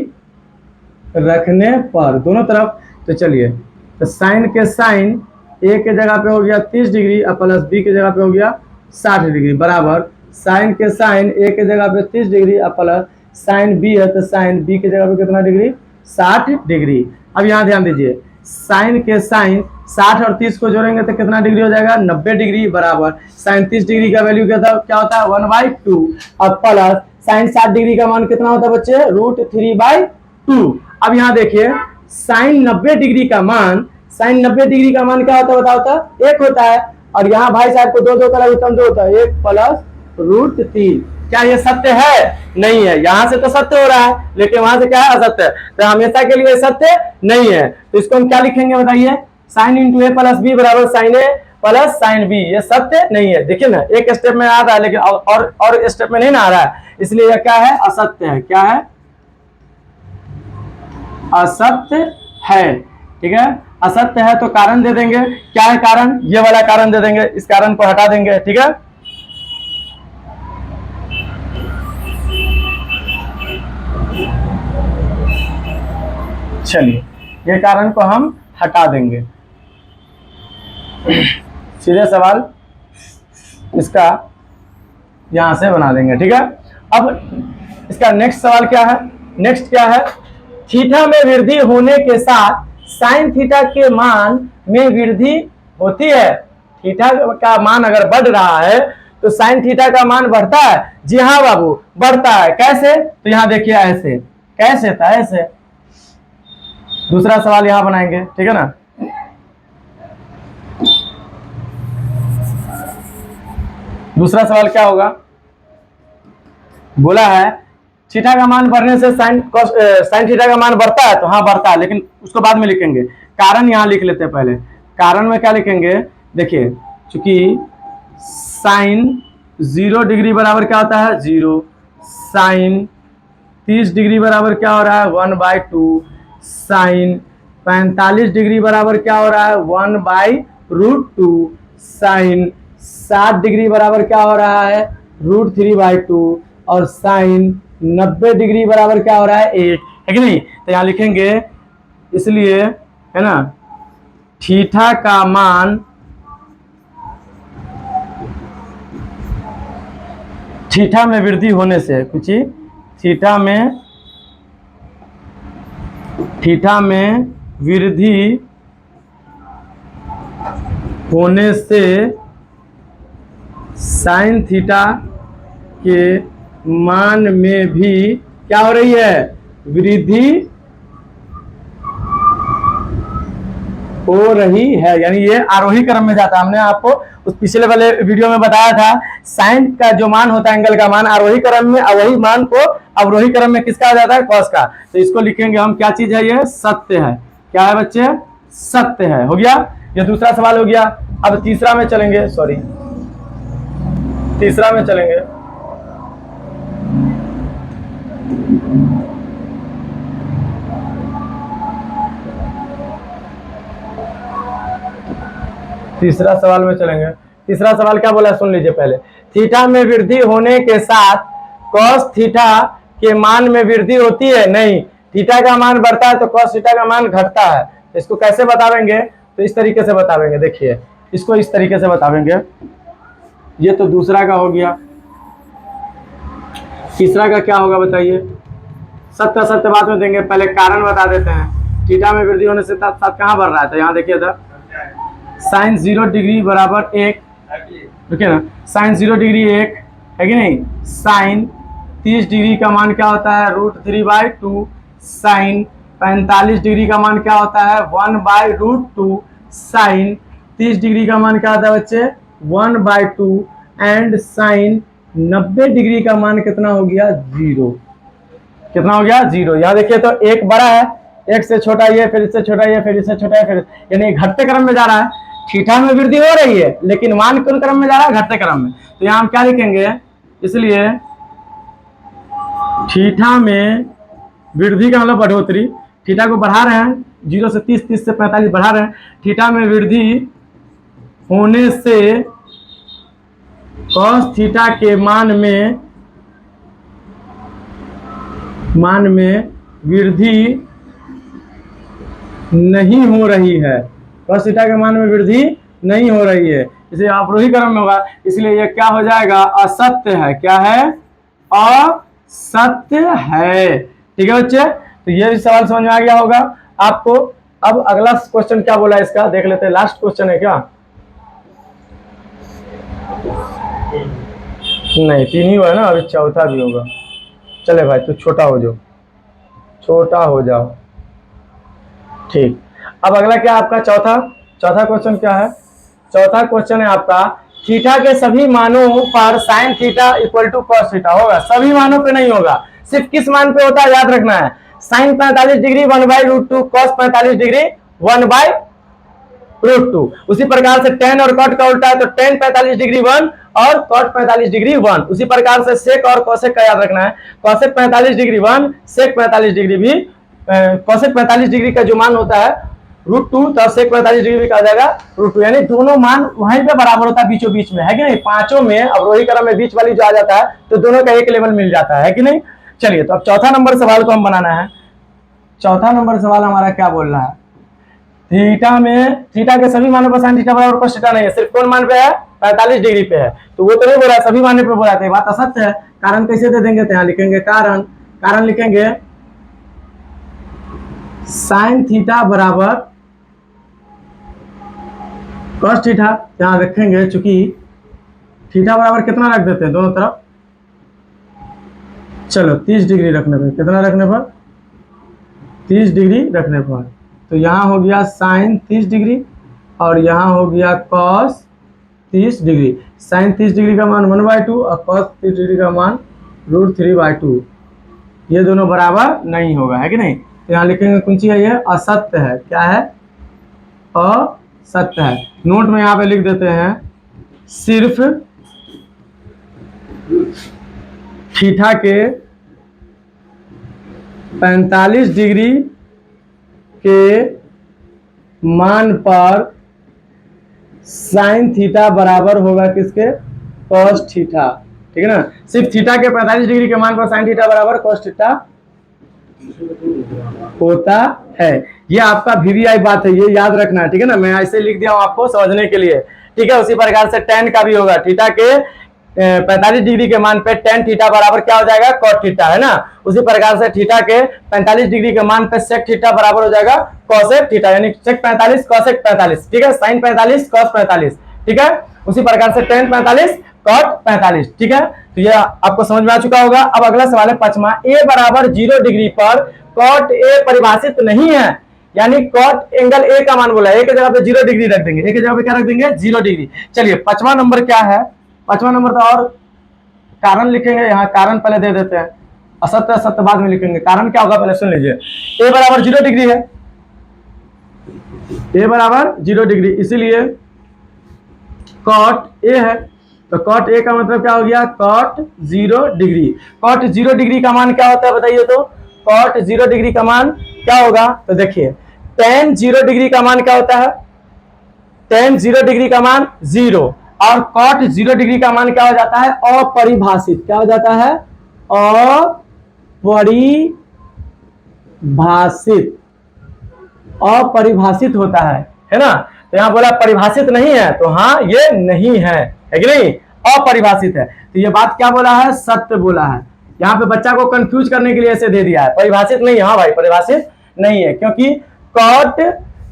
Speaker 1: रखने पर दोनों तरफ। तो चलिए, तो साइन के साइन a के जगह पे हो गया 30 डिग्री और प्लस b के जगह पे हो गया 60 डिग्री, बराबर साइन के साइन a के जगह पे 30 डिग्री और प्लस साइन b है तो साइन b के जगह पे कितना डिग्री 60 डिग्री। अब यहाँ ध्यान दीजिए, साइन के साइन 60 और 30 को जोड़ेंगे तो कितना डिग्री हो जाएगा 90 डिग्री, बराबर साइन 30 डिग्री का वैल्यू क्या होता है 1/2 और प्लस साइन 60 डिग्री का मान कितना होता है बच्चे √3/2। अब यहाँ देखिए साइन 90 डिग्री का मान, साइन 90 डिग्री का मान क्या होता है बताओ, 1 होता है, और यहाँ भाई साहब को 2 का लघुत्तम 2 होता है 1 प्लस √3। क्या ये सत्य है? नहीं है। यहाँ से तो सत्य हो रहा है, लेकिन वहां से क्या है असत्य, तो हमेशा के लिए सत्य नहीं है। तो इसको हम क्या लिखेंगे बताइए, sine into a plus b बराबर sine a plus sine b, ये सत्य नहीं है। देखिए ना, एक स्टेप में आ रहा है लेकिन और स्टेप में नहीं ना आ रहा है, इसलिए यह क्या है असत्य है। क्या है? असत्य है। ठीक है, असत्य है तो कारण दे देंगे। क्या है कारण? ये वाला कारण दे देंगे, इस कारण को हटा देंगे। ठीक है, चलिए ये कारण को हम हटा देंगे। सीधे सवाल इसका यहां से बना देंगे। ठीक है, अब इसका नेक्स्ट सवाल क्या है? नेक्स्ट क्या है, थीटा में वृद्धि होने के साथ साइन थीटा के मान में वृद्धि होती है। थीटा का मान अगर बढ़ रहा है तो साइन थीटा का मान बढ़ता है। जी हाँ बाबू, बढ़ता है। कैसे? तो यहां देखिए ऐसे, कैसे था ऐसे। दूसरा सवाल यहां बनाएंगे, ठीक है ना। दूसरा सवाल क्या होगा, बोला है थीटा का मान बढ़ने से साइन थीटा का मान बढ़ता है, तो हाँ बढ़ता है, लेकिन उसको बाद में लिखेंगे। कारण यहां लिख लेते हैं पहले। कारण में क्या लिखेंगे, देखिए चूंकि साइन 0 डिग्री बराबर क्या होता है 0, साइन 30 डिग्री बराबर क्या हो रहा है 1/2, साइन 45 डिग्री बराबर क्या हो रहा है 1/√2, साइन 60 डिग्री बराबर क्या हो रहा है √3/2, और साइन 90 डिग्री बराबर क्या हो रहा है 1, है कि नहीं। तो यहाँ लिखेंगे, इसलिए है ना, थीटा का मान, थीटा में वृद्धि होने से, कुछ थीटा में वृद्धि होने से साइन थीटा के मान में भी क्या हो रही है, वृद्धि हो रही है। यानी ये आरोही क्रम में जाता है। हमने आपको उस पिछले वाले वीडियो में बताया था, साइन का जो मान होता है, एंगल का मान आरोही क्रम में, वही मान को अवरोही क्रम में किसका आ जाता है, कॉस का। तो इसको लिखेंगे हम, क्या चीज है ये, सत्य है। क्या है बच्चे, सत्य है। हो गया, ये दूसरा सवाल हो गया। अब तीसरा में चलेंगे, सॉरी तीसरा में चलेंगे। तीसरा सवाल में चलेंगे। तीसरा सवाल क्या बोला सुन लीजिए पहले। थीटा में वृद्धि होने के साथ कॉस थीटा के मान में वृद्धि होती है? नहीं। थीटा का मान बढ़ता है तो कॉस थीटा का मान घटता है। इसको कैसे बतावेंगे? तो इस तरीके से बतावेंगे। देखिए इसको इस तरीके से बतावेंगे। ये तो दूसरा का हो गया। तीसरा का क्या होगा बताइए? सत्य सत्य बात में देंगे। पहले कारण बता देते हैं। थीटा में वृद्धि होने से साथ साथ कहाँ बढ़ रहा है? तो यहाँ देखिए इधर साइन 0 डिग्री बराबर 1, ठीक है ना। साइन 0 डिग्री 1 है कि नहीं। साइन 30 डिग्री का मान क्या होता है? √3/2। साइन 45 डिग्री का मान क्या होता है? 1/√2। साइन 30 डिग्री का मान क्या होता है बच्चे? 1/2। एंड साइन 90 डिग्री का मान कितना हो गया? 0। कितना हो गया? 0। यहाँ देखिए तो एक बड़ा है, एक से छोटा ये, फिर इससे छोटा ये, फिर इससे छोटा है, फिर यानी घटते क्रम में जा रहा है। थीटा में वृद्धि हो रही है लेकिन मान कौन क्रम में जा रहा है? घटते क्रम में। तो यहाँ हम क्या लिखेंगे? इसलिए थीटा में वृद्धि का मतलब बढ़ोतरी। थीटा को बढ़ा रहे हैं 0 से 30, 30 से 45 बढ़ा रहे हैं। थीटा में वृद्धि होने से कॉस थीटा के मान में वृद्धि नहीं हो रही है। कॉस थीटा के मान में वृद्धि नहीं हो रही है, इसे अवरोही क्रम में होगा। इसलिए यह क्या हो जाएगा? असत्य है। क्या है? असत्य है। ठीक है बच्चे, तो ये भी सवाल समझ में आ गया होगा आपको। अब अगला क्वेश्चन क्या बोला इसका देख लेते हैं। लास्ट क्वेश्चन है क्या? नहीं, 3 ही हुआ है ना, अभी चौथा भी होगा। चले भाई तू छोटा हो जाओ, छोटा हो जाओ। ठीक, अब अगला क्या आपका? चौथा क्वेश्चन क्या है? चौथा क्वेश्चन है आपका थीटा के सभी मानों पर sine theta equal to cos theta होगा। सभी मानों पे नहीं होगा, सिर्फ किस मान पे होता है याद रखना है। Sine 45 degree 1/√2, cos 45 degree 1/√2। उसी प्रकार से टेन और कॉट का उल्टा है तो टेन 45 डिग्री 1 और कॉट 45 डिग्री 1। उसी प्रकार से सेक और कोसेक का याद रखना है। कोसेक 45 डिग्री 1, सेक 45 डिग्री भी। कोसेक 45 डिग्री का जो मान होता है √2, तो सेक 45 डिग्री का आ जाएगा √2। यानी दोनों मान वहीं पे बराबर होता है, बीचों बीच में, है कि नहीं। पांचों में अवरोही क्रम में बीच वाली जो आ जाता है तो दोनों का एक लेवल मिल जाता है कि नहीं। चलिए तो अब चौथा नंबर सवाल को हम बनाना है। चौथा नंबर सवाल हमारा क्या बोल रहा है? थीटा के सभी मानों पर साइन थीटा बराबर कॉस थीटा नहीं है, सिर्फ कौन मान पे है? 45 डिग्री पे है। तो वो तो नहीं बोला सभी मानों पे बोला था, बात असत्य है। कारण कैसे दे देंगे? तो यहाँ लिखेंगे कारण लिखेंगे साइन थीटा बराबर कॉस थीटा। यहाँ रखेंगे चूंकि थीटा बराबर कितना रख देते हैं दोनों तरफ? चलो 30 डिग्री रखने पर, कितना रखने पर? 30 डिग्री रखने पर। तो यहाँ हो गया साइन 30 डिग्री और यहाँ हो गया कॉस 30 डिग्री। साइन 30 डिग्री का मान 1/2 और कॉस 30 डिग्री का मान √3/2। ये दोनों बराबर नहीं होगा, है कि नहीं। तो यहाँ लिखेंगे कौन सी है? ये असत्य है। क्या है? असत्य है। नोट में यहाँ पे लिख देते हैं सिर्फ थीटा के 45 डिग्री के मान पर साइन थीटा बराबर होगा किसके? Cos theta. ठीक है ना। सिर्फ थीटा के 45 डिग्री के मान पर साइन थीटा बराबर कॉस थीटा होता है। ये आपका वीवीआई बात है, ये याद रखना है। ठीक है ना, मैं ऐसे लिख दिया हूं आपको समझने के लिए। ठीक है, उसी प्रकार से टेन का भी होगा। थीटा के 45 डिग्री के मान पे टेन थीटा बराबर क्या हो जाएगा? कॉट थीटा, है ना। उसी प्रकार से थीटा के 45 डिग्री के मान पे सेक थीटा बराबर हो जाएगा कॉसेक थीटा, यानी सेक 45 कॉसेक 45। ठीक है, साइन 45 कॉस 45। ठीक है, उसी प्रकार से टेन 45 कॉट 45। ठीक है, तो ये आपको समझ में आ चुका होगा। अब अगला सवाल है 5वां। ए बराबर 0 डिग्री पर कॉट ए परिभाषित नहीं है, यानी कॉट एंगल ए का मान बोला है। ए की जगह पे 0 डिग्री रख देंगे। ए की जगह पे क्या रख देंगे? 0 डिग्री। चलिए 5वां नंबर क्या है? 5वां नंबर तो और कारण लिखेंगे। यहाँ कारण पहले दे देते हैं, असत्य असत्य बाद में लिखेंगे। कारण क्या होगा पहले सुन लीजिए। ए बराबर 0 डिग्री है, ए बराबर 0 डिग्री, इसीलिए कॉट ए है। तो कॉट ए का मतलब क्या हो गया, कॉट 0 डिग्री। कॉट 0 डिग्री का मान क्या होता है बताइए तो, कॉट 0 डिग्री का मान क्या होगा, तो देखिए tan 0 डिग्री का मान क्या होता है, tan 0 डिग्री का मान 0, और कॉट 0 डिग्री का मान क्या हो जाता है, अपरिभाषित। क्या हो जाता है, अपरिभाषित, अपरिभाषित होता है ना। तो यहां बोला परिभाषित नहीं है, तो हाँ ये नहीं है कि नहीं, अपरिभाषित है। तो ये बात क्या बोला है, सत्य बोला है। यहाँ पे बच्चा को कंफ्यूज करने के लिए ऐसे दे दिया है, परिभाषित नहीं है। हाँ भाई परिभाषित नहीं है, क्योंकि कॉट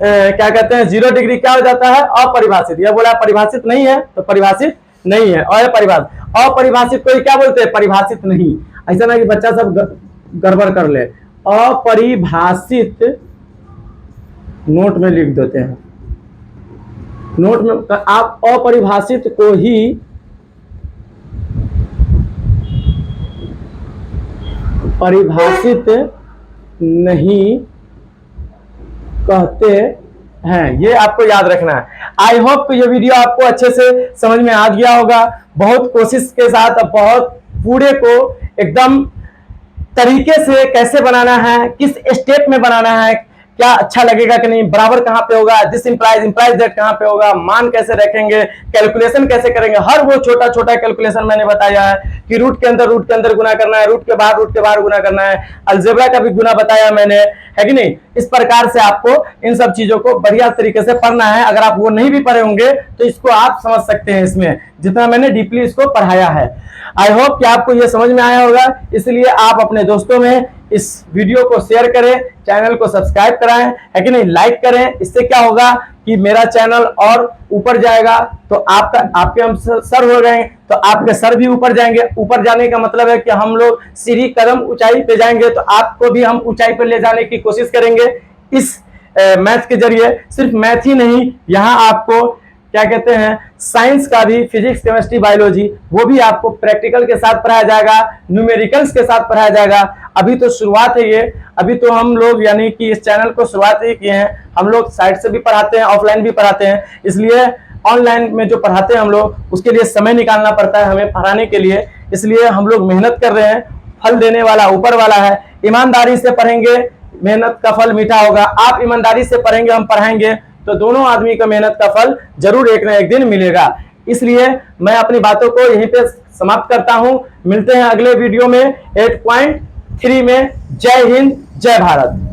Speaker 1: क्या कहते हैं 0 डिग्री क्या हो जाता है, अपरिभाषित। यह बोला परिभाषित नहीं है, तो परिभाषित नहीं है। और परिभाषित, अपरिभाषित को क्या बोलते हैं, परिभाषित नहीं। ऐसा ना कि बच्चा सब गड़बड़ कर ले। अपरिभाषित नोट में लिख देते हैं, नोट में आप अपरिभाषित को ही परिभाषित नहीं कहते हैं, ये आपको याद रखना है। आई होप ये वीडियो आपको अच्छे से समझ में आ गया होगा। बहुत कोशिश के साथ, बहुत पूरे को एकदम तरीके से कैसे बनाना है, किस स्टेप में बनाना है, क्या अच्छा लगेगा कि नहीं, बराबर कहां पे होगा, दिस इंप्लाइज, इंप्लाइज दैट कहां पे होगा, मान कैसे रखेंगे, कैलकुलेशन कैसे करेंगे, हर वो छोटा छोटा कैलकुलेशन मैंने बताया है कि रूट के अंदर गुना करना है, रूट के बाहर गुना करना है, अलजेब्रा का भी गुना बताया मैंने, है कि नहीं। इस प्रकार से आपको इन सब चीजों को बढ़िया तरीके से पढ़ना है। अगर आप वो नहीं भी पढ़े होंगे तो इसको आप समझ सकते हैं इसमें, जितना मैंने डीपली इसको पढ़ाया है। आई होप कि आपको ये समझ में आया होगा, इसलिए आप अपने दोस्तों में इस वीडियो को शेयर करें, चैनल को सब्सक्राइब कराएं, है कि नहीं, लाइक करें। इससे क्या होगा कि मेरा चैनल और ऊपर जाएगा, तो आपके हम सर हो गए तो आपके सर भी ऊपर जाएंगे। ऊपर जाने का मतलब है कि हम लोग सीढ़ी कदम ऊंचाई पे जाएंगे, तो आपको भी हम ऊंचाई पर ले जाने की कोशिश करेंगे इस मैथ के जरिए। सिर्फ मैथ ही नहीं, यहाँ आपको क्या कहते हैं साइंस का भी, फिजिक्स, केमिस्ट्री, बायोलॉजी, वो भी आपको प्रैक्टिकल के साथ पढ़ाया जाएगा, न्यूमेरिकल्स के साथ पढ़ाया जाएगा। अभी तो शुरुआत है ये, अभी तो हम लोग यानी कि इस चैनल को शुरुआत ही किए हैं। हम लोग साइट से भी पढ़ाते हैं, ऑफलाइन भी पढ़ाते हैं, इसलिए ऑनलाइन में जो पढ़ाते हैं हम लोग, उसके लिए समय निकालना पड़ता है हमें पढ़ाने के लिए, इसलिए हम लोग मेहनत कर रहे हैं। फल देने वाला ऊपर वाला है। ईमानदारी से पढ़ेंगे, मेहनत का फल मीठा होगा। आप ईमानदारी से पढ़ेंगे, हम पढ़ाएंगे, तो दोनों आदमी का मेहनत का फल जरूर एक न एक दिन मिलेगा। इसलिए मैं अपनी बातों को यहीं पे समाप्त करता हूं। मिलते हैं अगले वीडियो में 8.3 में। जय हिंद, जय भारत।